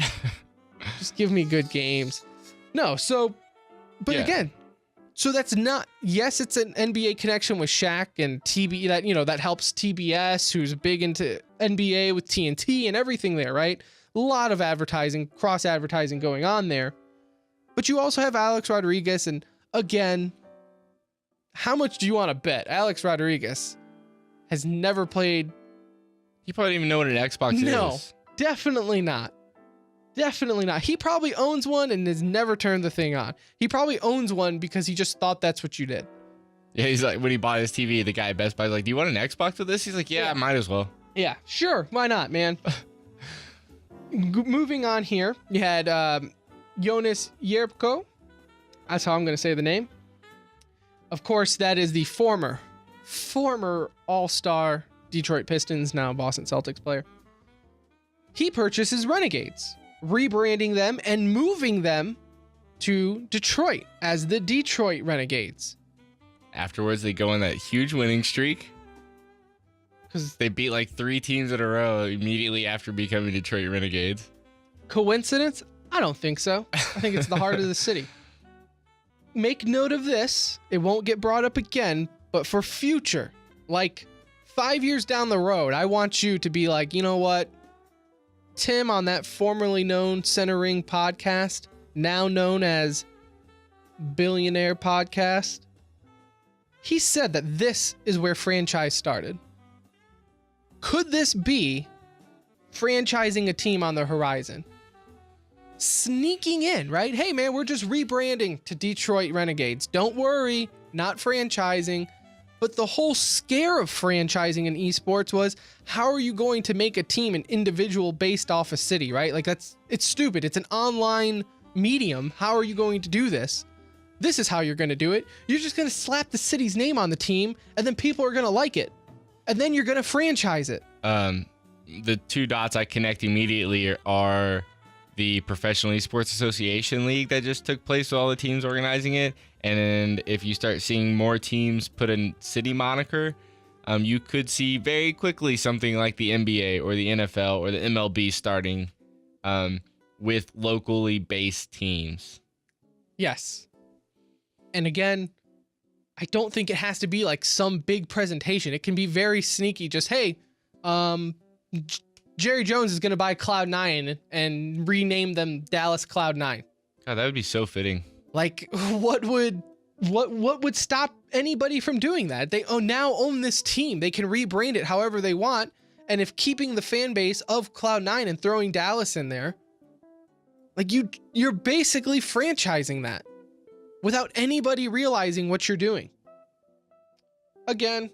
Just give me good games. No, so, but again, so that's not, yes, it's an NBA connection with Shaq and TB, that helps TBS, who's big into NBA with TNT and everything there, right? A lot of advertising, cross advertising going on there. But you also have Alex Rodriguez, and again, How much do you want to bet Alex Rodriguez has never played? He probably didn't even know what an Xbox is. No, definitely not. Definitely not. He probably owns one and has never turned the thing on. He probably owns one because he just thought that's what you did. Yeah, he's like, when he bought his TV, the guy at Best Buy's like, do you want an Xbox with this? He's like, yeah, might as well. Yeah, sure. Why not, man? Moving on here, you had Jonas Jerebko. That's how I'm going to say the name. Of course, that is the former All-Star Detroit Pistons, now Boston Celtics player. He purchases Renegades, rebranding them and moving them to Detroit as the Detroit Renegades. Afterwards, they go on that huge winning streak because they beat like 3 teams in a row immediately after becoming Detroit Renegades. Coincidence? I don't think so. I think it's the heart of the city. Make note of this. It won't get brought up again, but for future, like 5 years down the road, I want you to be like, you know what? Tim on that formerly known Center Ring podcast, now known as Billionaire Podcast, he said that this is where franchise started. Could this be franchising a team on the horizon? Sneaking in, right? Hey, man, we're just rebranding to Detroit Renegades. Don't worry, not franchising. But the whole scare of franchising in esports was, how are you going to make a team an individual based off a city, right? Like it's stupid. It's an online medium. How are you going to do this? This is how you're going to do it. You're just going to slap the city's name on the team, and then people are going to like it. And then you're going to franchise it. The 2 dots I connect immediately are the Professional Esports Association League that just took place with all the teams organizing it. And if you start seeing more teams put a city moniker, you could see very quickly something like the NBA or the NFL or the MLB starting with locally based teams. Yes. And again, I don't think it has to be like some big presentation. It can be very sneaky. Just, hey, Jerry Jones is going to buy Cloud9 and rename them Dallas Cloud9. God, that would be so fitting. Like, what would stop anybody from doing that? They now own this team. They can rebrand it however they want. And if keeping the fan base of Cloud9 and throwing Dallas in there, like you're basically franchising that without anybody realizing what you're doing. Again,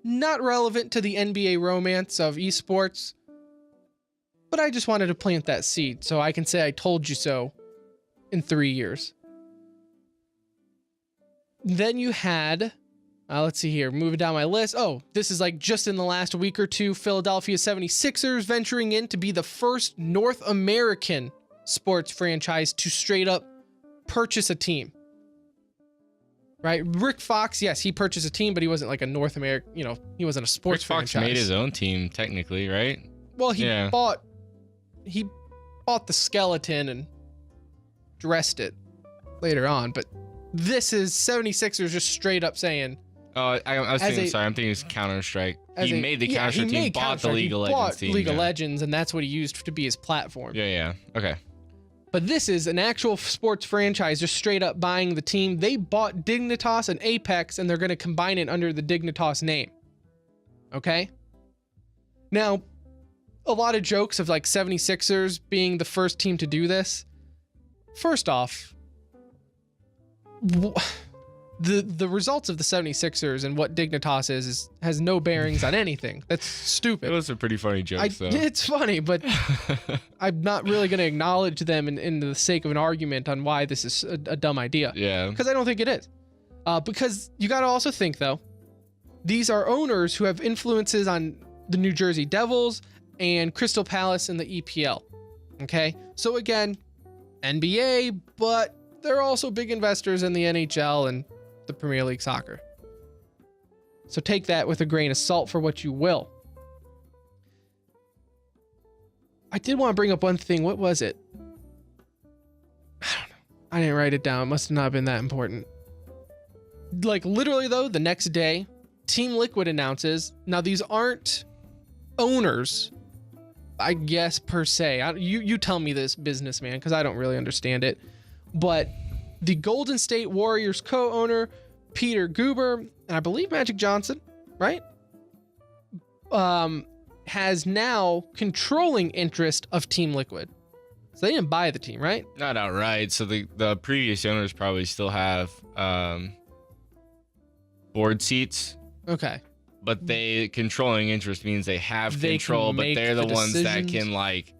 not relevant to the NBA romance of esports, but I just wanted to plant that seed so I can say I told you so in 3 years. Then you had, let's see here, moving down my list. Oh, this is like just in the last week or two, Philadelphia 76ers venturing in to be the first North American sports franchise to straight up purchase a team. Right? Rick Fox, yes, he purchased a team, but he wasn't like a North American, he wasn't a sports franchise. Rick Fox made his own team, technically, right? Well, he bought the skeleton and dressed it later on, but this is 76ers just straight up saying. Oh, I was thinking, sorry, I'm thinking it's Counter-Strike. He made the Counter-Strike team, bought the League of Legends team. League of Legends, and that's what he used to be his platform. Yeah, okay. But this is an actual sports franchise just straight up buying the team. They bought Dignitas and Apex, and they're going to combine it under the Dignitas name. Okay? Now, a lot of jokes of like 76ers being the first team to do this. First off, the results of the 76ers and what Dignitas is has no bearings on anything. That's stupid. It was a pretty funny joke, though. It's funny, but I'm not really going to acknowledge them in the sake of an argument on why this is a dumb idea. Yeah. Because I don't think it is. Because you got to also think, though, these are owners who have influences on the New Jersey Devils and Crystal Palace in the EPL. Okay? So again, NBA, but they're also big investors in the NHL and the Premier League soccer. So take that with a grain of salt for what you will. I did want to bring up one thing. What was it? I don't know. I didn't write it down. It must have not been that important. Like literally though, the next day, Team Liquid announces, now these aren't owners, I guess, per se. You tell me this, businessman, because I don't really understand it. But the Golden State Warriors co-owner, Peter Guber, and I believe Magic Johnson, right? Has now controlling interest of Team Liquid. So they didn't buy the team, right? Not outright. So the previous owners probably still have board seats. Okay. But they controlling interest means they have control, but they're the ones that can like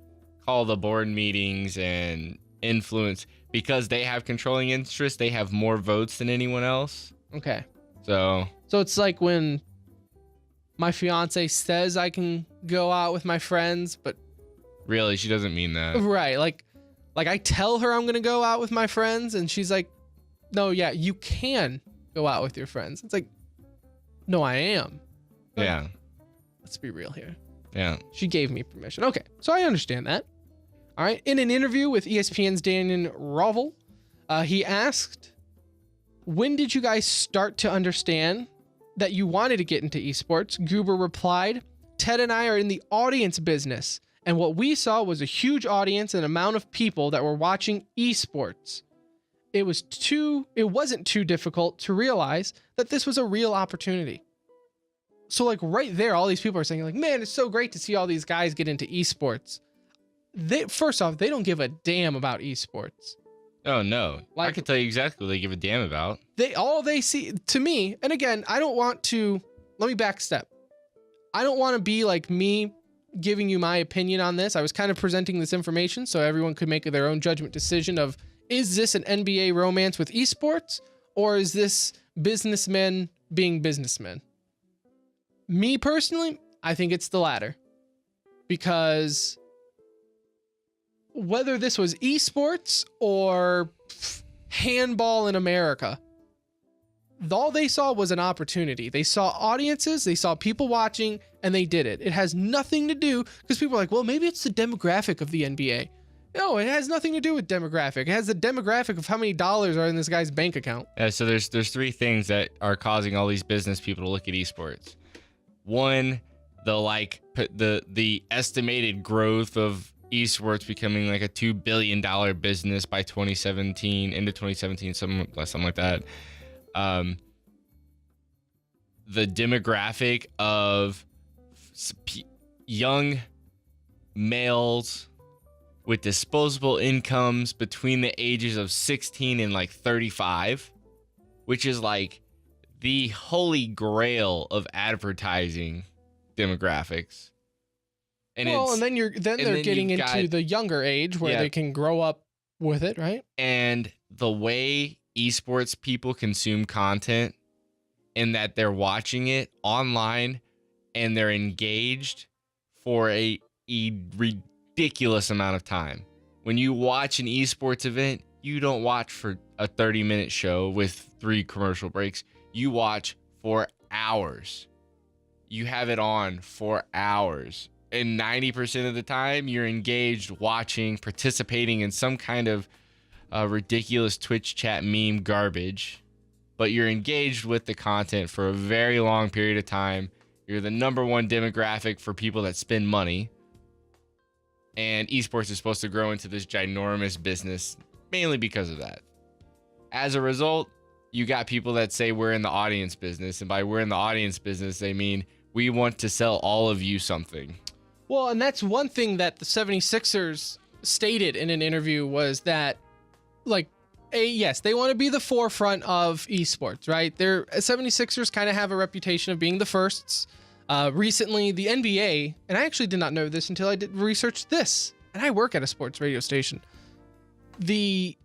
call the board meetings and influence. Because they have controlling interest, they have more votes than anyone else. Okay. So it's like when my fiance says I can go out with my friends, but really, she doesn't mean that. Right. Like I tell her I'm going to go out with my friends and she's like, no, yeah, you can go out with your friends. It's like, no, I am. Like, yeah. Let's be real here. Yeah. She gave me permission. Okay. So I understand that. All right. In an interview with ESPN's Daniel Rovell, he asked, when did you guys start to understand that you wanted to get into esports? Guber replied, Ted and I are in the audience business, and what we saw was a huge audience and amount of people that were watching esports. It wasn't too difficult to realize that this was a real opportunity. So like right there, all these people are saying like, man, it's so great to see all these guys get into esports. First off, they don't give a damn about esports. Oh no. Like, I can tell you exactly what they give a damn about. They see to me, and again, let me backstep. I don't want to be like me giving you my opinion on this. I was kind of presenting this information so everyone could make their own judgment decision of, is this an NBA romance with esports, or is this businessmen being businessmen? Me personally, I think it's the latter. Because whether this was esports or handball in America, all they saw was an opportunity. They saw audiences, they saw people watching, and they did it. It has nothing to do, because people are like, well, maybe it's the demographic of the NBA. No, it has nothing to do with demographic. It has the demographic of how many dollars are in this guy's bank account. Yeah, so there's three things that are causing all these business people to look at esports. One, the estimated growth of esports becoming like a $2 billion business by 2017, into 2017, something like that. The demographic of young males with disposable incomes between the ages of 16 and like 35, which is like the holy grail of advertising demographics. And then they're getting into the younger age where they can grow up with it, right? And the way esports people consume content, in that they're watching it online and they're engaged for a ridiculous amount of time. When you watch an esports event, you don't watch for a 30-minute show with 3 commercial breaks. You watch for hours. You have it on for hours. And 90% of the time, you're engaged, watching, participating in some kind of ridiculous Twitch chat meme garbage. But you're engaged with the content for a very long period of time. You're the number one demographic for people that spend money. And esports is supposed to grow into this ginormous business, mainly because of that. As a result, you got people that say we're in the audience business. And by we're in the audience business, they mean we want to sell all of you something. Well, and that's one thing that the 76ers stated in an interview was that, like, yes, they want to be the forefront of esports, right? Their 76ers kind of have a reputation of being the firsts. Recently, the NBA, and I actually did not know this until I did research this, and I work at a sports radio station. The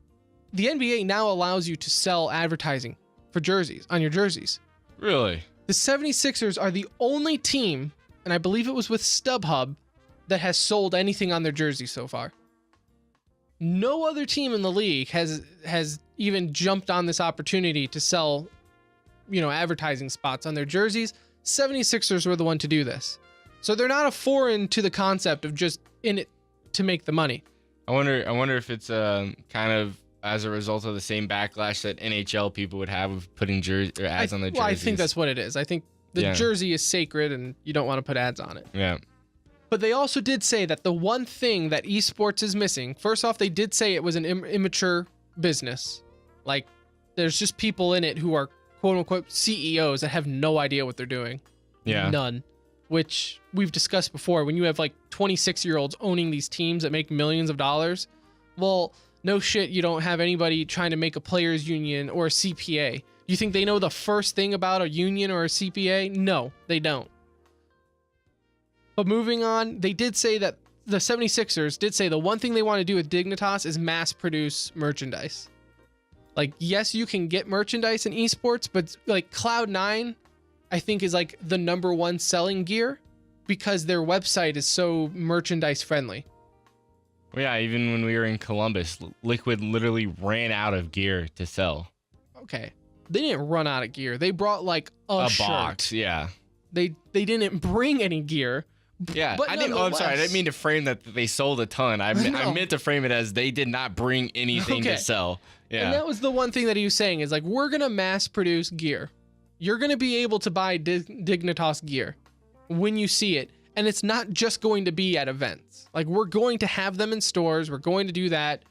NBA now allows you to sell advertising for jerseys, on your jerseys. Really? The 76ers are the only team, and I believe it was with StubHub, that has sold anything on their jersey so far. No other team in the league has even jumped on this opportunity to sell, advertising spots on their jerseys. 76ers were the one to do this. So they're not a foreign to the concept of just in it to make the money. I wonder if it's kind of as a result of the same backlash that NHL people would have of putting ads on their jerseys. Well, I think that's what it is. I think the jersey is sacred and you don't want to put ads on it. Yeah. But they also did say that the one thing that esports is missing, first off, they did say it was an immature business. Like, there's just people in it who are quote unquote CEOs that have no idea what they're doing. Yeah. None. Which we've discussed before. When you have like 26-year-olds owning these teams that make millions of dollars, well, no shit, you don't have anybody trying to make a players union or a CPA. You think they know the first thing about a union or a CPA? No, they don't. But moving on, they did say that the 76ers did say the one thing they want to do with Dignitas is mass produce merchandise. Like, yes, you can get merchandise in esports, but like Cloud9, I think is like the #1 selling gear because their website is so merchandise friendly. Well, yeah, even when we were in Columbus, Liquid literally ran out of gear to sell. Okay. They didn't run out of gear. They brought like a shirt. Box, yeah. They didn't bring any gear. Yeah, But I'm sorry. I didn't mean to frame that they sold a ton. I meant to frame it as they did not bring anything to sell. Yeah. And that was the one thing that he was saying is like, we're going to mass produce gear. You're going to be able to buy Dignitas gear when you see it. And it's not just going to be at events. Like, we're going to have them in stores. We're going to do that.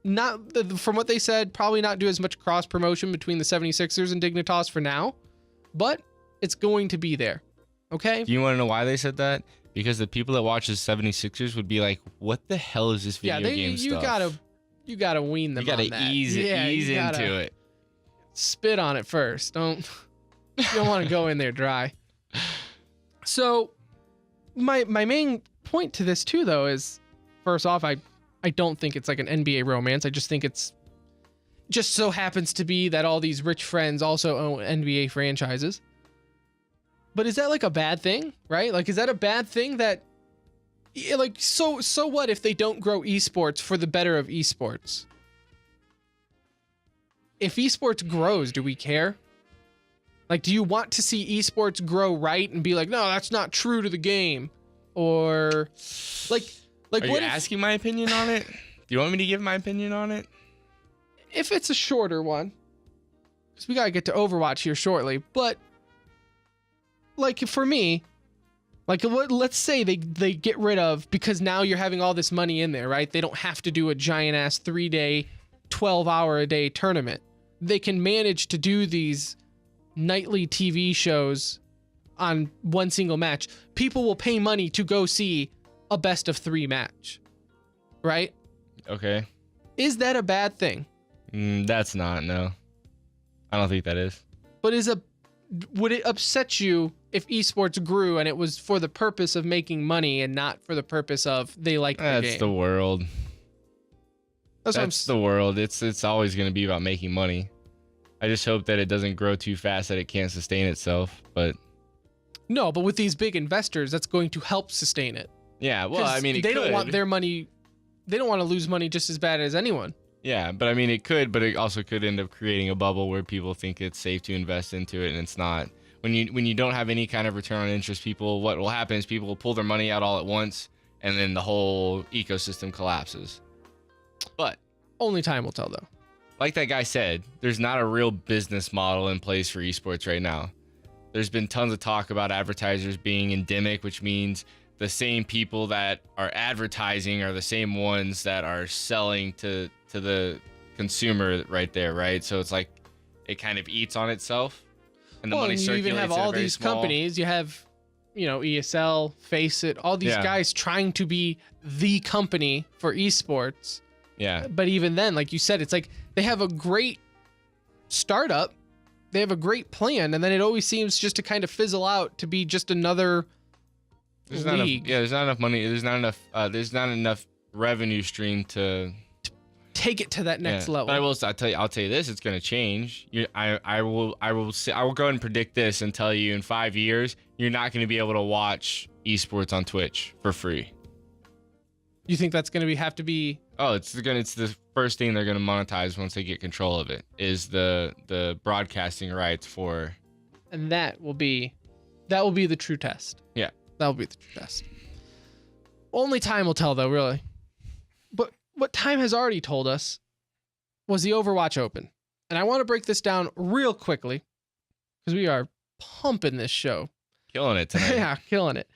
Not from what they said, probably not do as much cross promotion between the 76ers and Dignitas for now, but it's going to be there. Okay. Do you want to know why they said that? Because the people that watch the 76ers would be like, what the hell is this video game stuff? You gotta wean them. You gotta on that. ease into it. Spit on it first. You don't want to go in there dry. So my main point to this too, though, is first off, I don't think it's like an NBA romance. I just think it's just so happens to be that all these rich friends also own NBA franchises. But is that like a bad thing, right? Like, is that a bad thing that, like, so what if they don't grow esports for the better of esports? If esports grows, do we care? Like, do you want to see esports grow right and be like, no, that's not true to the game? Or like Are what you if, asking my opinion on it? Do you want me to give my opinion on it? if it's a shorter one, because we gotta get to Overwatch here shortly, but like for me, like let's say they get rid of, because now you're having all this money in there, right? They don't have to do a giant ass 3-day, 12-hour a day tournament. They can manage to do these nightly TV shows on one single match. People will pay money to go see a best of 3 match, right? Okay. Is that a bad thing? That's not, no. I don't think that is. But would it upset you if esports grew and it was for the purpose of making money and not for the purpose of they like the game? That's the world. That's the world. It's always going to be about making money. I just hope that it doesn't grow too fast that it can't sustain itself. But no, but with these big investors, that's going to help sustain it. Yeah, well, I mean, they don't want their money. They don't want to lose money just as bad as anyone. Yeah, but I mean, it could, but it also could end up creating a bubble where people think it's safe to invest into it, and it's not. When you don't have any kind of return on interest, what will happen is people will pull their money out all at once, and then the whole ecosystem collapses. But only time will tell, though. Like that guy said, there's not a real business model in place for esports right now. There's been tons of talk about advertisers being endemic, which means the same people that are advertising are the same ones that are selling to the consumer right there, right? So it's like it kind of eats on itself, and the money you circulates. even have all these companies. You have, ESL, Face It, all these guys trying to be the company for esports. Yeah. But even then, like you said, it's like they have a great startup, they have a great plan, and then it always seems just to kind of fizzle out to be just another league. There's not enough money. There's not enough revenue stream to take it to that next level. But I'll tell you this, it's going to change. I will go ahead and predict this and tell you in 5 years, you're not going to be able to watch esports on Twitch for free. You think that's going to have to be? Oh, it's the first thing they're going to monetize once they get control of it is the broadcasting rights for. And that will be the true test. Yeah. That will be the true test. Only time will tell, though, really. But what time has already told us was the Overwatch Open. And I want to break this down real quickly because we are pumping this show. Killing it tonight. Yeah, killing it.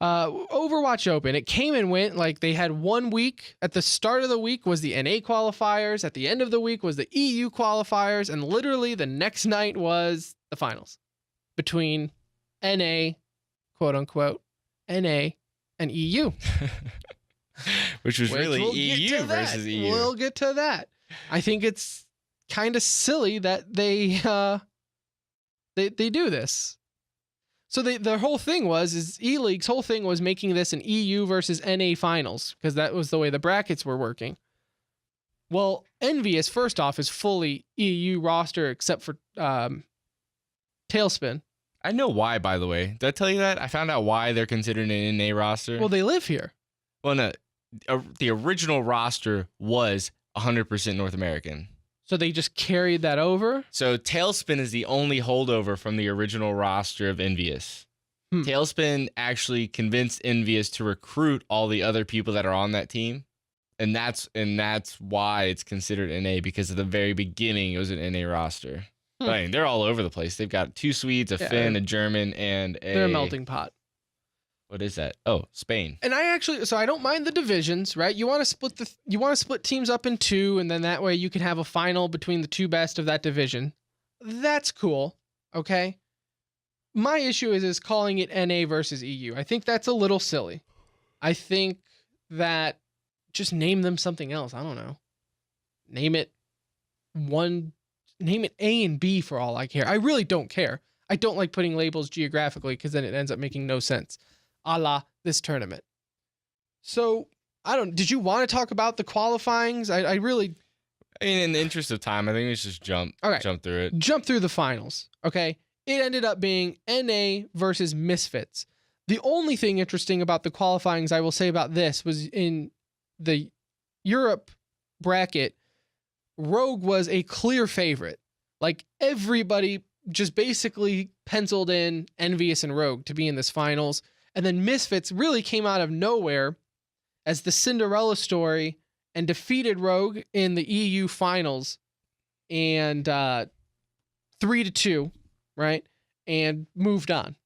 Overwatch Open. It came and went. Like they had 1 week. At the start of the week was the NA qualifiers. At the end of the week was the EU qualifiers. And literally the next night was the finals between NA, quote unquote, NA and EU. Which was really we'll EU versus EU. We'll get to that. I think it's kind of silly that they do this. So their whole thing is E-League's whole thing was making this an EU versus NA finals because that was the way the brackets were working. Well, Envious, first off, is fully EU roster except for Tailspin. I know why, by the way. Did I tell you that? I found out why they're considered an NA roster. Well, they live here. Well, no. The original roster was 100% North American. So they just carried that over? So Tailspin is the only holdover from the original roster of Envious. Tailspin actually convinced Envious to recruit all the other people that are on that team. And that's why it's considered NA, because at the very beginning it was an NA roster. But I mean, they're all over the place. They've got 2 Swedes, a Finn, a German, and they're a melting pot. What is that? Oh, Spain. And I don't mind the divisions, right? You want to split teams up in 2, and then that way you can have a final between the 2 best of that division. That's cool, okay? My issue is calling it NA versus EU. I think that's a little silly. I think that just name them something else. I don't know. Name it A and B for all I care. I really don't care. I don't like putting labels geographically because then it ends up making no sense. A la this tournament. So did you want to talk about the qualifyings? I mean, in the interest of time, I think we should just jump through it. Jump through the finals. Okay. It ended up being NA versus Misfits. The only thing interesting about the qualifyings I will say about this was in the Europe bracket, Rogue was a clear favorite. Like everybody just basically penciled in Envious and Rogue to be in this finals. And then Misfits really came out of nowhere as the Cinderella story and defeated Rogue in the EU finals and 3-2, right? And moved on.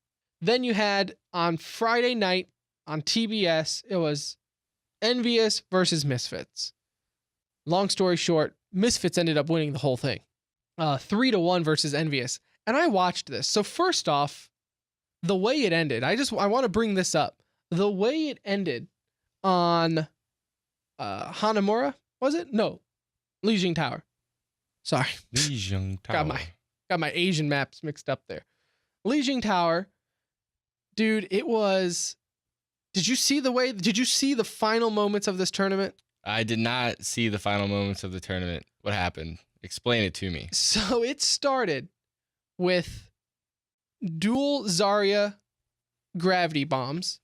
Then you had on Friday night on TBS, it was Envious versus Misfits. Long story short, Misfits ended up winning the whole thing. 3-1 versus Envious. And I watched this. So first off, the way it ended, I want to bring this up. The way it ended on Hanamura, was it? No, Lijiang Tower. Sorry. Lijiang Tower. Got my Asian maps mixed up there. Lijiang Tower, dude, it was... Did you see the final moments of this tournament? I did not see the final moments of the tournament. What happened? Explain it to me. So it started with dual Zarya gravity bombs.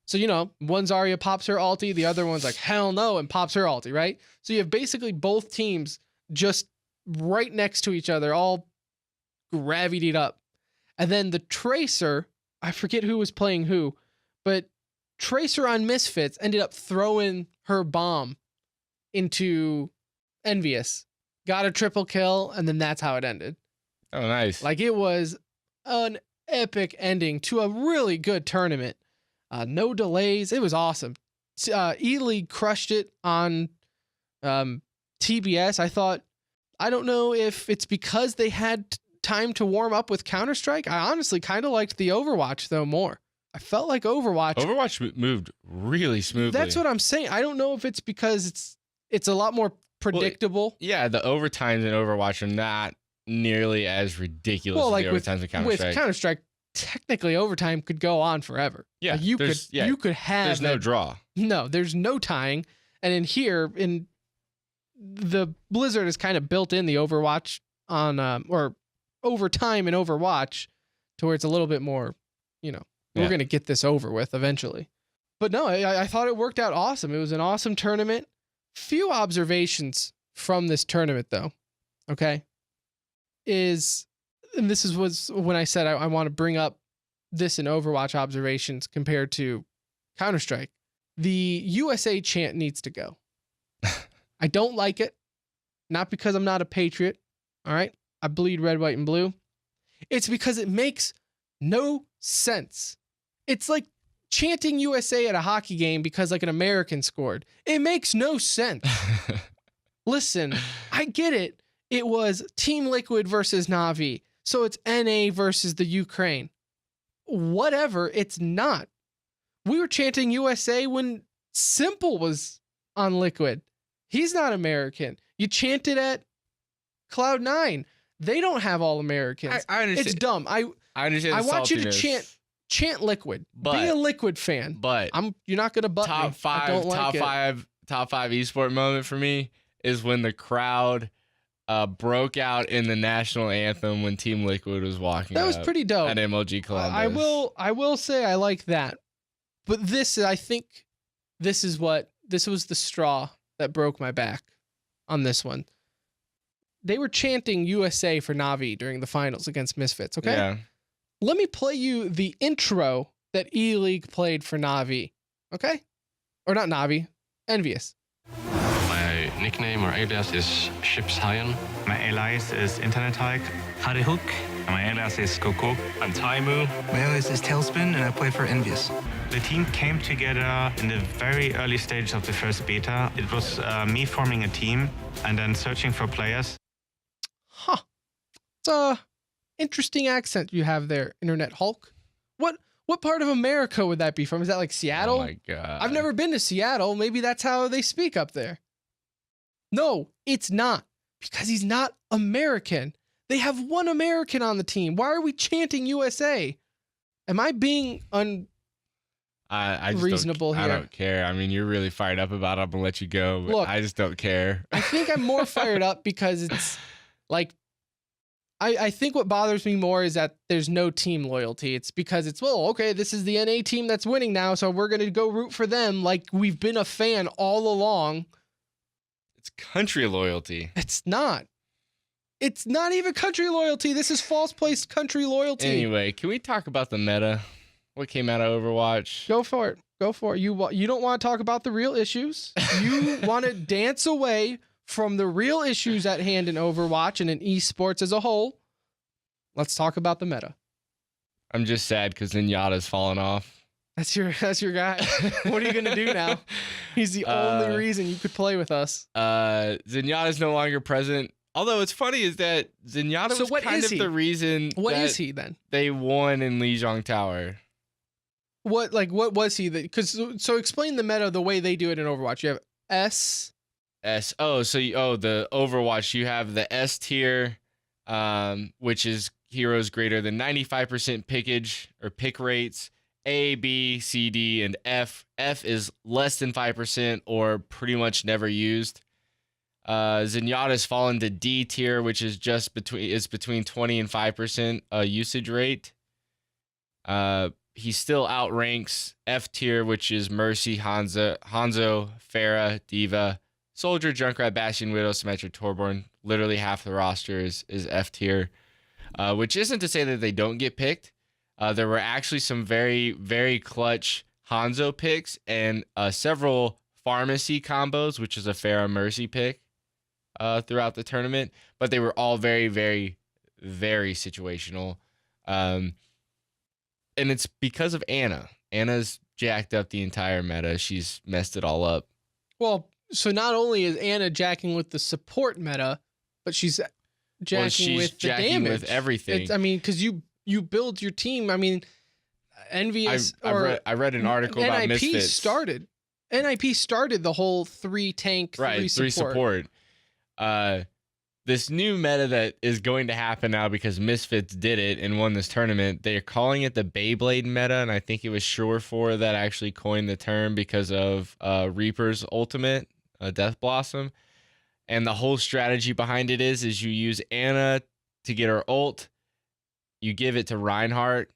So, one Zarya pops her ulti, the other one's like, hell no, and pops her ulti, right? So you have basically both teams just right next to each other, all gravitied up. And then the Tracer, I forget who was playing who, but Tracer on Misfits ended up throwing her bomb into Envious. Got a triple kill, and then that's how it ended. Oh, nice. Like, it was an epic ending to a really good tournament. No delays. It was awesome. E-League crushed it on TBS. I don't know if it's because they had time to warm up with Counter-Strike. I honestly kind of liked the Overwatch, though, more. I felt like Overwatch moved really smoothly. That's what I'm saying. I don't know if it's because it's a lot more predictable. Well, yeah, the overtimes in Overwatch are not nearly as ridiculous as the overtimes in Counter-Strike. With Counter-Strike, technically overtime could go on forever. Yeah, like you could have. There's no draw. No, there's no tying. And in the Blizzard is kind of built in the Overwatch on or overtime in Overwatch to where it's a little bit more, we're going to get this over with eventually. But no, I thought it worked out awesome. It was an awesome tournament. Few observations from this tournament, though. Okay. And this was when I said I want to bring up this in Overwatch observations compared to Counter-Strike. The USA chant needs to go. I don't like it. Not because I'm not a patriot. All right. I bleed red, white, and blue. It's because it makes no sense. It's like chanting USA at a hockey game because like an American scored. It makes no sense. Listen, I get it. It was Team Liquid versus Na'Vi. So it's NA versus the Ukraine. Whatever, it's not. We were chanting USA when Simple was on Liquid. He's not American. You chanted at Cloud9. They don't have all Americans. I understand. It's dumb. I understand. I the want you to saltiness. chant Liquid. But- Be a Liquid fan. But You're not gonna butt me. top I five, don't like top five esport moment for me is when the crowd broke out in the national anthem when Team Liquid was walking. That was up pretty dope. at MLG Columbus. I will say I like that. But I think this was the straw that broke my back on this one. They were chanting USA for Na'Vi during the finals against Misfits, okay? Yeah. Let me play you the intro that E-League played for Na'Vi, okay? Or not Na'Vi, Envious. My nickname or alias is Shipshayan. My alias is Internet Hike. Harryhook. My alias is Coco. I'm Taimu. My alias is Tailspin, and I play for Envious. The team came together in the very early stages of the first beta. It was me forming a team and then searching for players. Huh. It's a interesting accent you have there, Internet Hulk. What part of America would that be from? Is that like Seattle? Oh my god. I've never been to Seattle. Maybe that's how they speak up there. No, it's not. Because he's not American. They have one American on the team. Why are we chanting USA? Am I being I just reasonable don't, here? I don't care. I mean, you're really fired up about it. I'm gonna let you go, but Look, I just don't care. I think I'm more fired up because it's like I think what bothers me more is that there's no team loyalty. It's because okay, this is the NA team that's winning now, so we're going to go root for them like we've been a fan all along. It's country loyalty. It's not. It's not even country loyalty. This is false placed country loyalty. Anyway, can we talk about the meta? What came out of Overwatch? Go for it. Go for it. You don't want to talk about the real issues. You want to dance away from the real issues at hand in Overwatch and in esports as a whole. Let's talk about the meta. I'm just sad because Zenyatta's fallen off. That's your guy. What are you gonna do now? He's the only reason you could play with us. Zenyatta's no longer present. Although it's funny is that Zenyatta So was what kind is of he? the reason What that is he then? they won in Lijiang Tower. What was he? Because so explain the meta the way they do it in Overwatch. You have S. The Overwatch, you have the S tier, which is heroes greater than 95% pickage or pick rates. A, B, C, D, and F. F is less than 5% or pretty much never used. Zenyatta's fallen to D tier, which is between 20 and 5% usage rate. He still outranks F tier, which is Mercy, Hanzo, Pharah, Diva, Soldier, Junkrat, Bastion, Widow, Symmetra, Torbjorn. Literally half the roster is F tier, which isn't to say that they don't get picked. There were actually some very, very clutch Hanzo picks and several Pharmacy combos, which is a Pharah Mercy pick throughout the tournament. But they were all very, very, very situational. And it's because of Anna. Anna's jacked up the entire meta. She's messed it all up. Well, so not only is Anna jacking with the support meta, but she's jacking with the damage. With everything. Because you build your team. I mean, Envious I read an article about Misfits. NIP started the whole 3 tank, 3 support. This new meta that is going to happen now because Misfits did it and won this tournament. They're calling it the Beyblade meta, and I think it was Sure4 that actually coined the term because of Reaper's ultimate, Death Blossom. And the whole strategy behind it is you use Anna to get her ult. You give it to Reinhardt.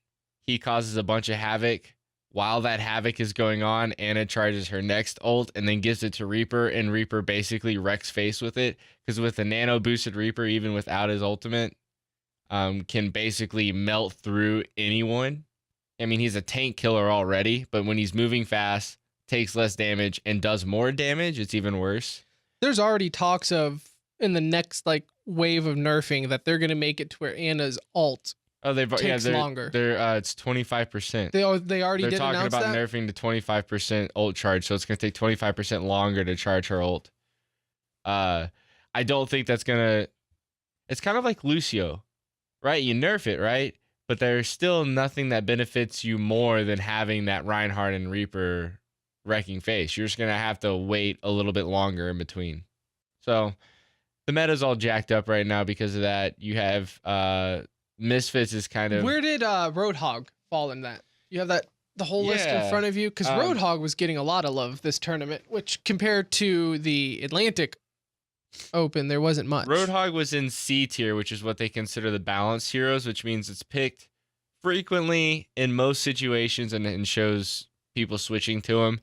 He causes a bunch of havoc. While that havoc is going on, Anna charges her next ult and then gives it to Reaper, and Reaper basically wrecks face with it. Because with the nano boosted Reaper, even without his ultimate, can basically melt through anyone. I mean, he's a tank killer already, but when he's moving fast, takes less damage, and does more damage, it's even worse. There's already talks of in the next wave of nerfing that they're going to make it to where Anna's ult Oh, takes longer. It's 25%. They already They're did talking announce about that? nerfing to 25% ult charge, so it's going to take 25% longer to charge her ult. I don't think that's going to... It's kind of like Lucio, right? You nerf it, right? But there's still nothing that benefits you more than having that Reinhardt and Reaper wrecking face. You're just going to have to wait a little bit longer in between. So the meta's all jacked up right now because of that. You have Misfits is kind of... Where did Roadhog fall in that? You have the whole list in front of you? Because Roadhog was getting a lot of love this tournament, which compared to the Atlantic Open, there wasn't much. Roadhog was in C tier, which is what they consider the balanced heroes, which means it's picked frequently in most situations and shows people switching to him.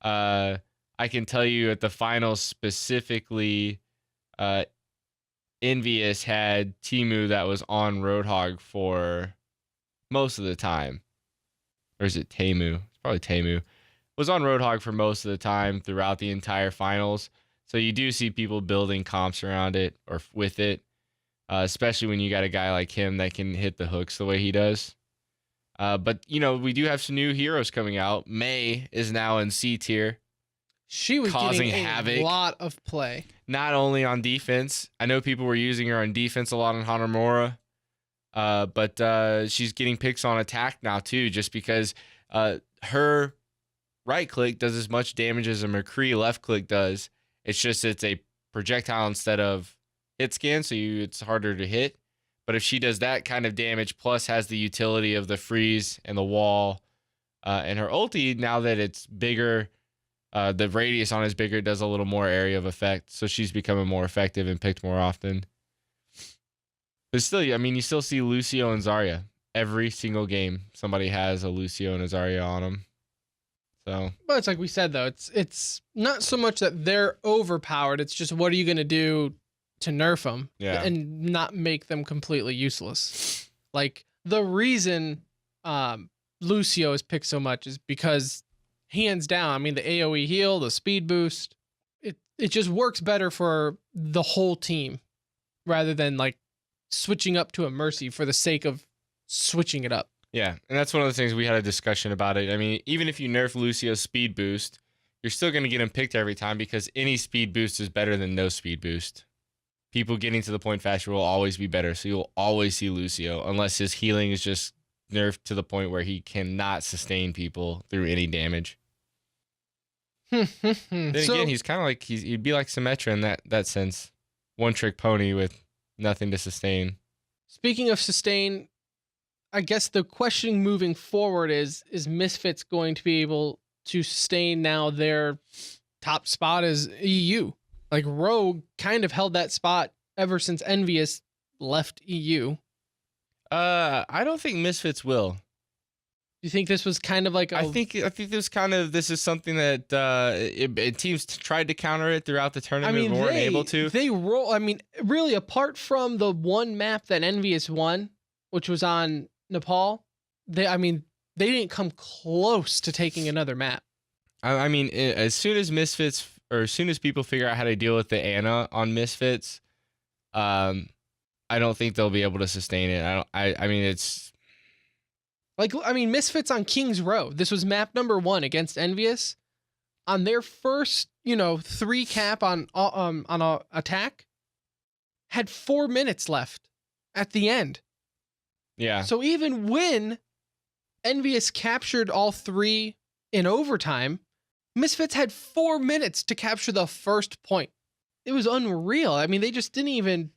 I can tell you at the finals specifically, Envious had Temu that was on Roadhog for most of the time. Or is it Temu? It's probably Temu. Was on Roadhog for most of the time throughout the entire finals. So you do see people building comps around it or with it, especially when you got a guy like him that can hit the hooks the way he does. But, you know, we do have some new heroes coming out. May is now in C tier. She was causing getting havoc. A lot of play. Not only on defense. I know people were using her on defense a lot on Hanamura. But she's getting picks on attack now, too, just because her right click does as much damage as a McCree left click does. It's just it's a projectile instead of hit scan, so it's harder to hit. But if she does that kind of damage, plus has the utility of the freeze and the wall, and her ulti, now that it's bigger, the radius on it is bigger, does a little more area of effect. So she's becoming more effective and picked more often. But still, I mean, you still see Lucio and Zarya. Every single game, somebody has a Lucio and a Zarya on them. So, but it's like we said, though, it's not so much that they're overpowered. It's just what are you going to do to nerf them and not make them completely useless? Like the reason Lucio is picked so much is because hands down, I mean, the AoE heal, the speed boost, it just works better for the whole team rather than like switching up to a Mercy for the sake of switching it up. Yeah, and that's one of the things we had a discussion about it. I mean, even if you nerf Lucio's speed boost, you're still going to get him picked every time because any speed boost is better than no speed boost. People getting to the point faster will always be better, so you'll always see Lucio unless his healing is just nerfed to the point where he cannot sustain people through any damage. Then again, he's kind of like he'd be like Symmetra in that sense. One trick pony with nothing to sustain. Speaking of sustain, I guess the question moving forward is Misfits going to be able to sustain now their top spot as EU? Like Rogue kind of held that spot ever since Envious left EU. I don't think Misfits will. You think this was kind of like I think this is something that teams tried to counter it throughout the tournament, but weren't able to. They roll. I mean, really, apart from the one map that Envious won, which was on Nepal, they didn't come close to taking another map. I mean, as soon as Misfits, or as soon as people figure out how to deal with the Ana on Misfits, I don't think they'll be able to sustain it. I mean, it's like, I mean, Misfits on King's Row. This was map number 1 against Envious. On their first, 3 cap on a attack, had 4 minutes left at the end. Yeah. So even when Envious captured all 3 in overtime, Misfits had 4 minutes to capture the first point. It was unreal. I mean, they just didn't even...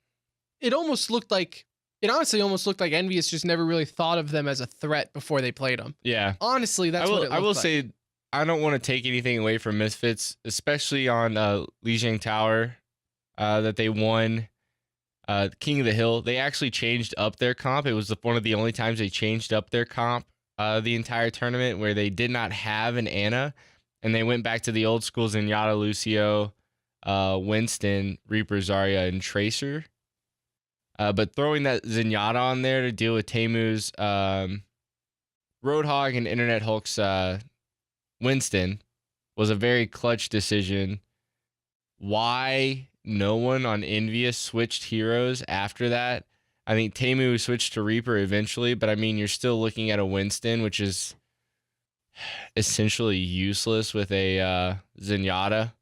It honestly almost looked like Envious just never really thought of them as a threat before they played them. Yeah. Honestly, that's what it looked like. I will say, I don't want to take anything away from Misfits, especially on Lijiang Tower that they won. King of the Hill, they actually changed up their comp. It was one of the only times they changed up their comp the entire tournament where they did not have an Ana, and they went back to the old school Zenyatta, Lucio, Winston, Reaper, Zarya, and Tracer. But throwing that Zenyatta on there to deal with Temu's Roadhog and Internet Hulk's Winston was a very clutch decision. Why no one on Envious switched heroes after that? I think Temu switched to Reaper eventually, but I mean, you're still looking at a Winston, which is essentially useless with a Zenyatta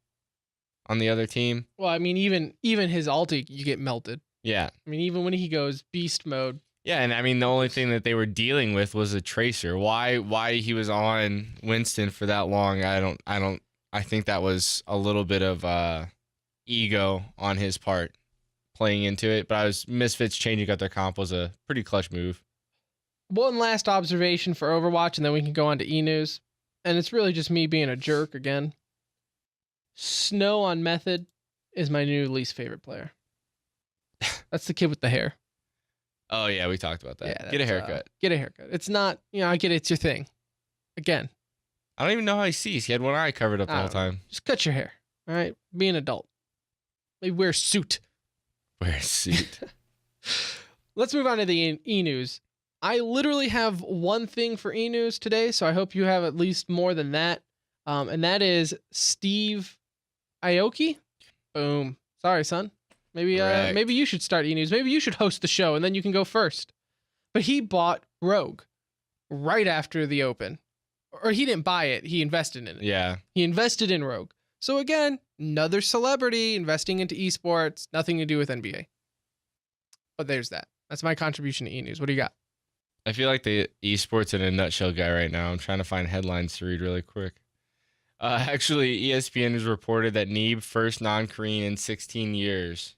on the other team. Well, I mean, even his ulti, you get melted. Yeah. I mean, even when he goes beast mode. Yeah, and I mean, the only thing that they were dealing with was a Tracer. Why he was on Winston for that long, I think that was a little bit of ego on his part playing into it. But Misfits changing up their comp was a pretty clutch move. One last observation for Overwatch, and then we can go on to E-News. And it's really just me being a jerk again. Snow on Method is my new least favorite player. That's the kid with the hair. Oh, yeah, we talked about that. Yeah, get a haircut. Get a haircut. It's not, I get it, it's your thing. Again. I don't even know how he sees. He had one eye covered up the whole time. Just cut your hair, all right? Be an adult. Maybe wear a suit. Wear a suit. Let's move on to the E-News. I literally have one thing for E-News today, so I hope you have at least more than that. And that is Steve Aoki. Boom. Sorry, son. Maybe you should start E-News. Maybe you should host the show, and then you can go first. But he bought Rogue right after the Open. Or he didn't buy it. He invested in it. Yeah. He invested in Rogue. So again, another celebrity investing into esports. Nothing to do with NBA. But there's that. That's my contribution to E-News. What do you got? I feel like the esports in a nutshell guy right now. I'm trying to find headlines to read really quick. Actually, ESPN has reported that Neeb, first non-Korean in 16 years.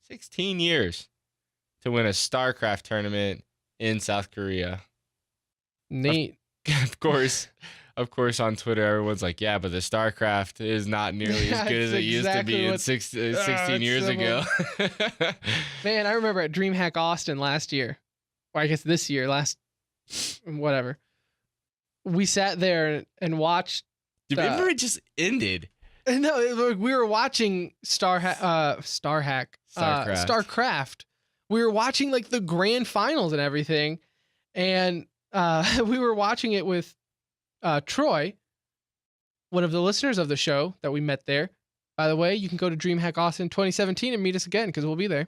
16 years to win a StarCraft tournament in South Korea. Neat. Of course, on Twitter, everyone's like, yeah, but the StarCraft is not nearly as good as it used to be in 16 years ago. Man, I remember at DreamHack Austin last year, or I guess this year, whatever. We sat there and watched. Remember it just ended. No, we were watching StarCraft. We were watching like the grand finals and everything, and we were watching it with Troy, one of the listeners of the show that we met there. By the way, you can go to DreamHack Austin 2017 and meet us again because we'll be there.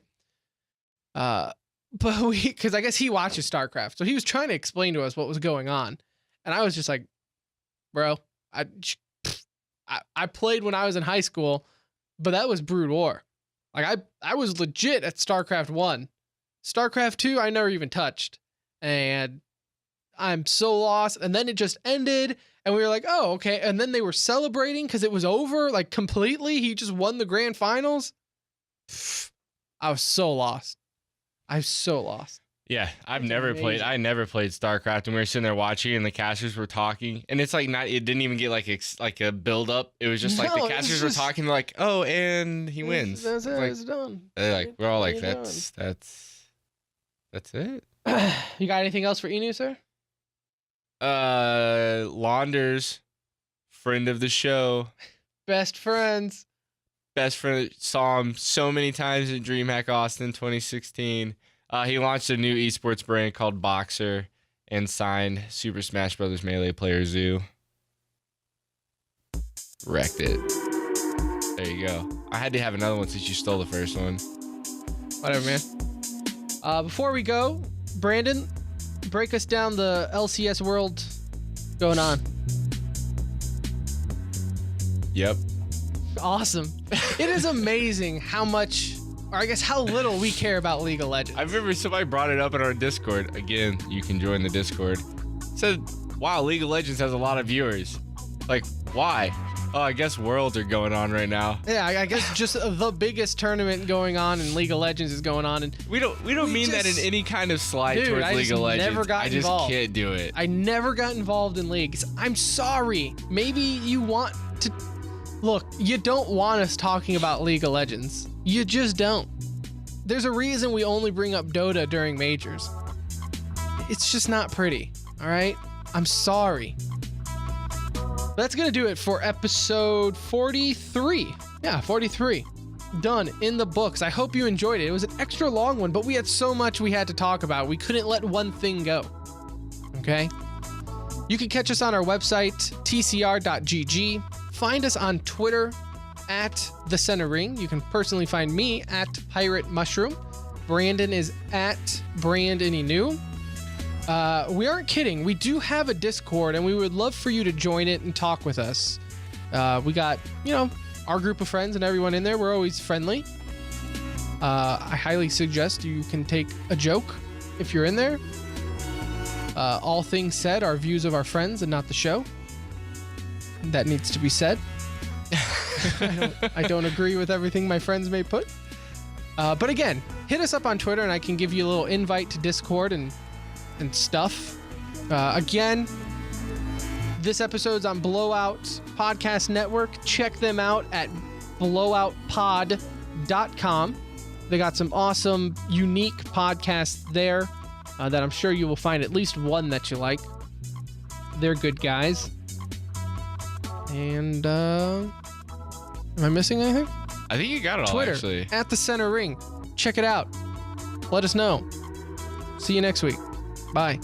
Because I guess he watches StarCraft, so he was trying to explain to us what was going on, and I was just like, bro, I played when I was in high school, but that was Brood War. Like I was legit at StarCraft 1. StarCraft 2, I never even touched. And I'm so lost. And then it just ended. And we were like, oh, okay. And then they were celebrating because it was over, like completely. He just won the grand finals. I was so lost. Yeah, I never played StarCraft, and we were sitting there watching, and the casters were talking, and it's like it didn't even get like a build up. It was just like the casters were talking, they're like, oh, and he wins. That's it. Like, it's done. We're all like, that's it. You got anything else for E-News, sir? Launders, friend of the show, best friend, saw him so many times at DreamHack Austin 2016. He launched a new esports brand called Boxer and signed Super Smash Bros. Melee player Zoo. Wrecked it. There you go. I had to have another one since you stole the first one. Whatever, man. Before we go, Brandon, break us down the LCS world going on. Yep. Awesome. It is amazing how much, or I guess how little we care about League of Legends. I remember somebody brought it up in our Discord. Again, you can join the Discord. Said, wow, League of Legends has a lot of viewers. Like, why? Oh, I guess Worlds are going on right now. Yeah, I guess just the biggest tournament going on in League of Legends is going on, and we don't mean that in any kind of slight towards League of Legends. I just can't do it. I never got involved in League. I'm sorry. Maybe you want to look. You don't want us talking about League of Legends. You just don't. There's a reason we only bring up Dota during majors. It's just not pretty. All right. I'm sorry. That's going to do it for episode 43. Yeah, 43. Done in the books. I hope you enjoyed it. It was an extra long one, but we had so much we had to talk about. We couldn't let one thing go. Okay? You can catch us on our website, tcr.gg. Find us on Twitter at The Center Ring. You can personally find me at Pirate Mushroom. Brandon is at BrandonyNew. We aren't kidding. We do have a Discord, and we would love for you to join it and talk with us. We got, our group of friends and everyone in there. We're always friendly. I highly suggest you can take a joke if you're in there. All things said are views of our friends and not the show. That needs to be said. I don't agree with everything my friends may put. But again, hit us up on Twitter and I can give you a little invite to Discord and stuff. Again, this episode's on Blowout Podcast Network. Check them out at blowoutpod.com. They got some awesome, unique podcasts there that I'm sure you will find at least one that you like. They're good guys. And am I missing anything? I think you got it all, Twitter, actually. at the center ring. Check it out. Let us know. See you next week. Bye.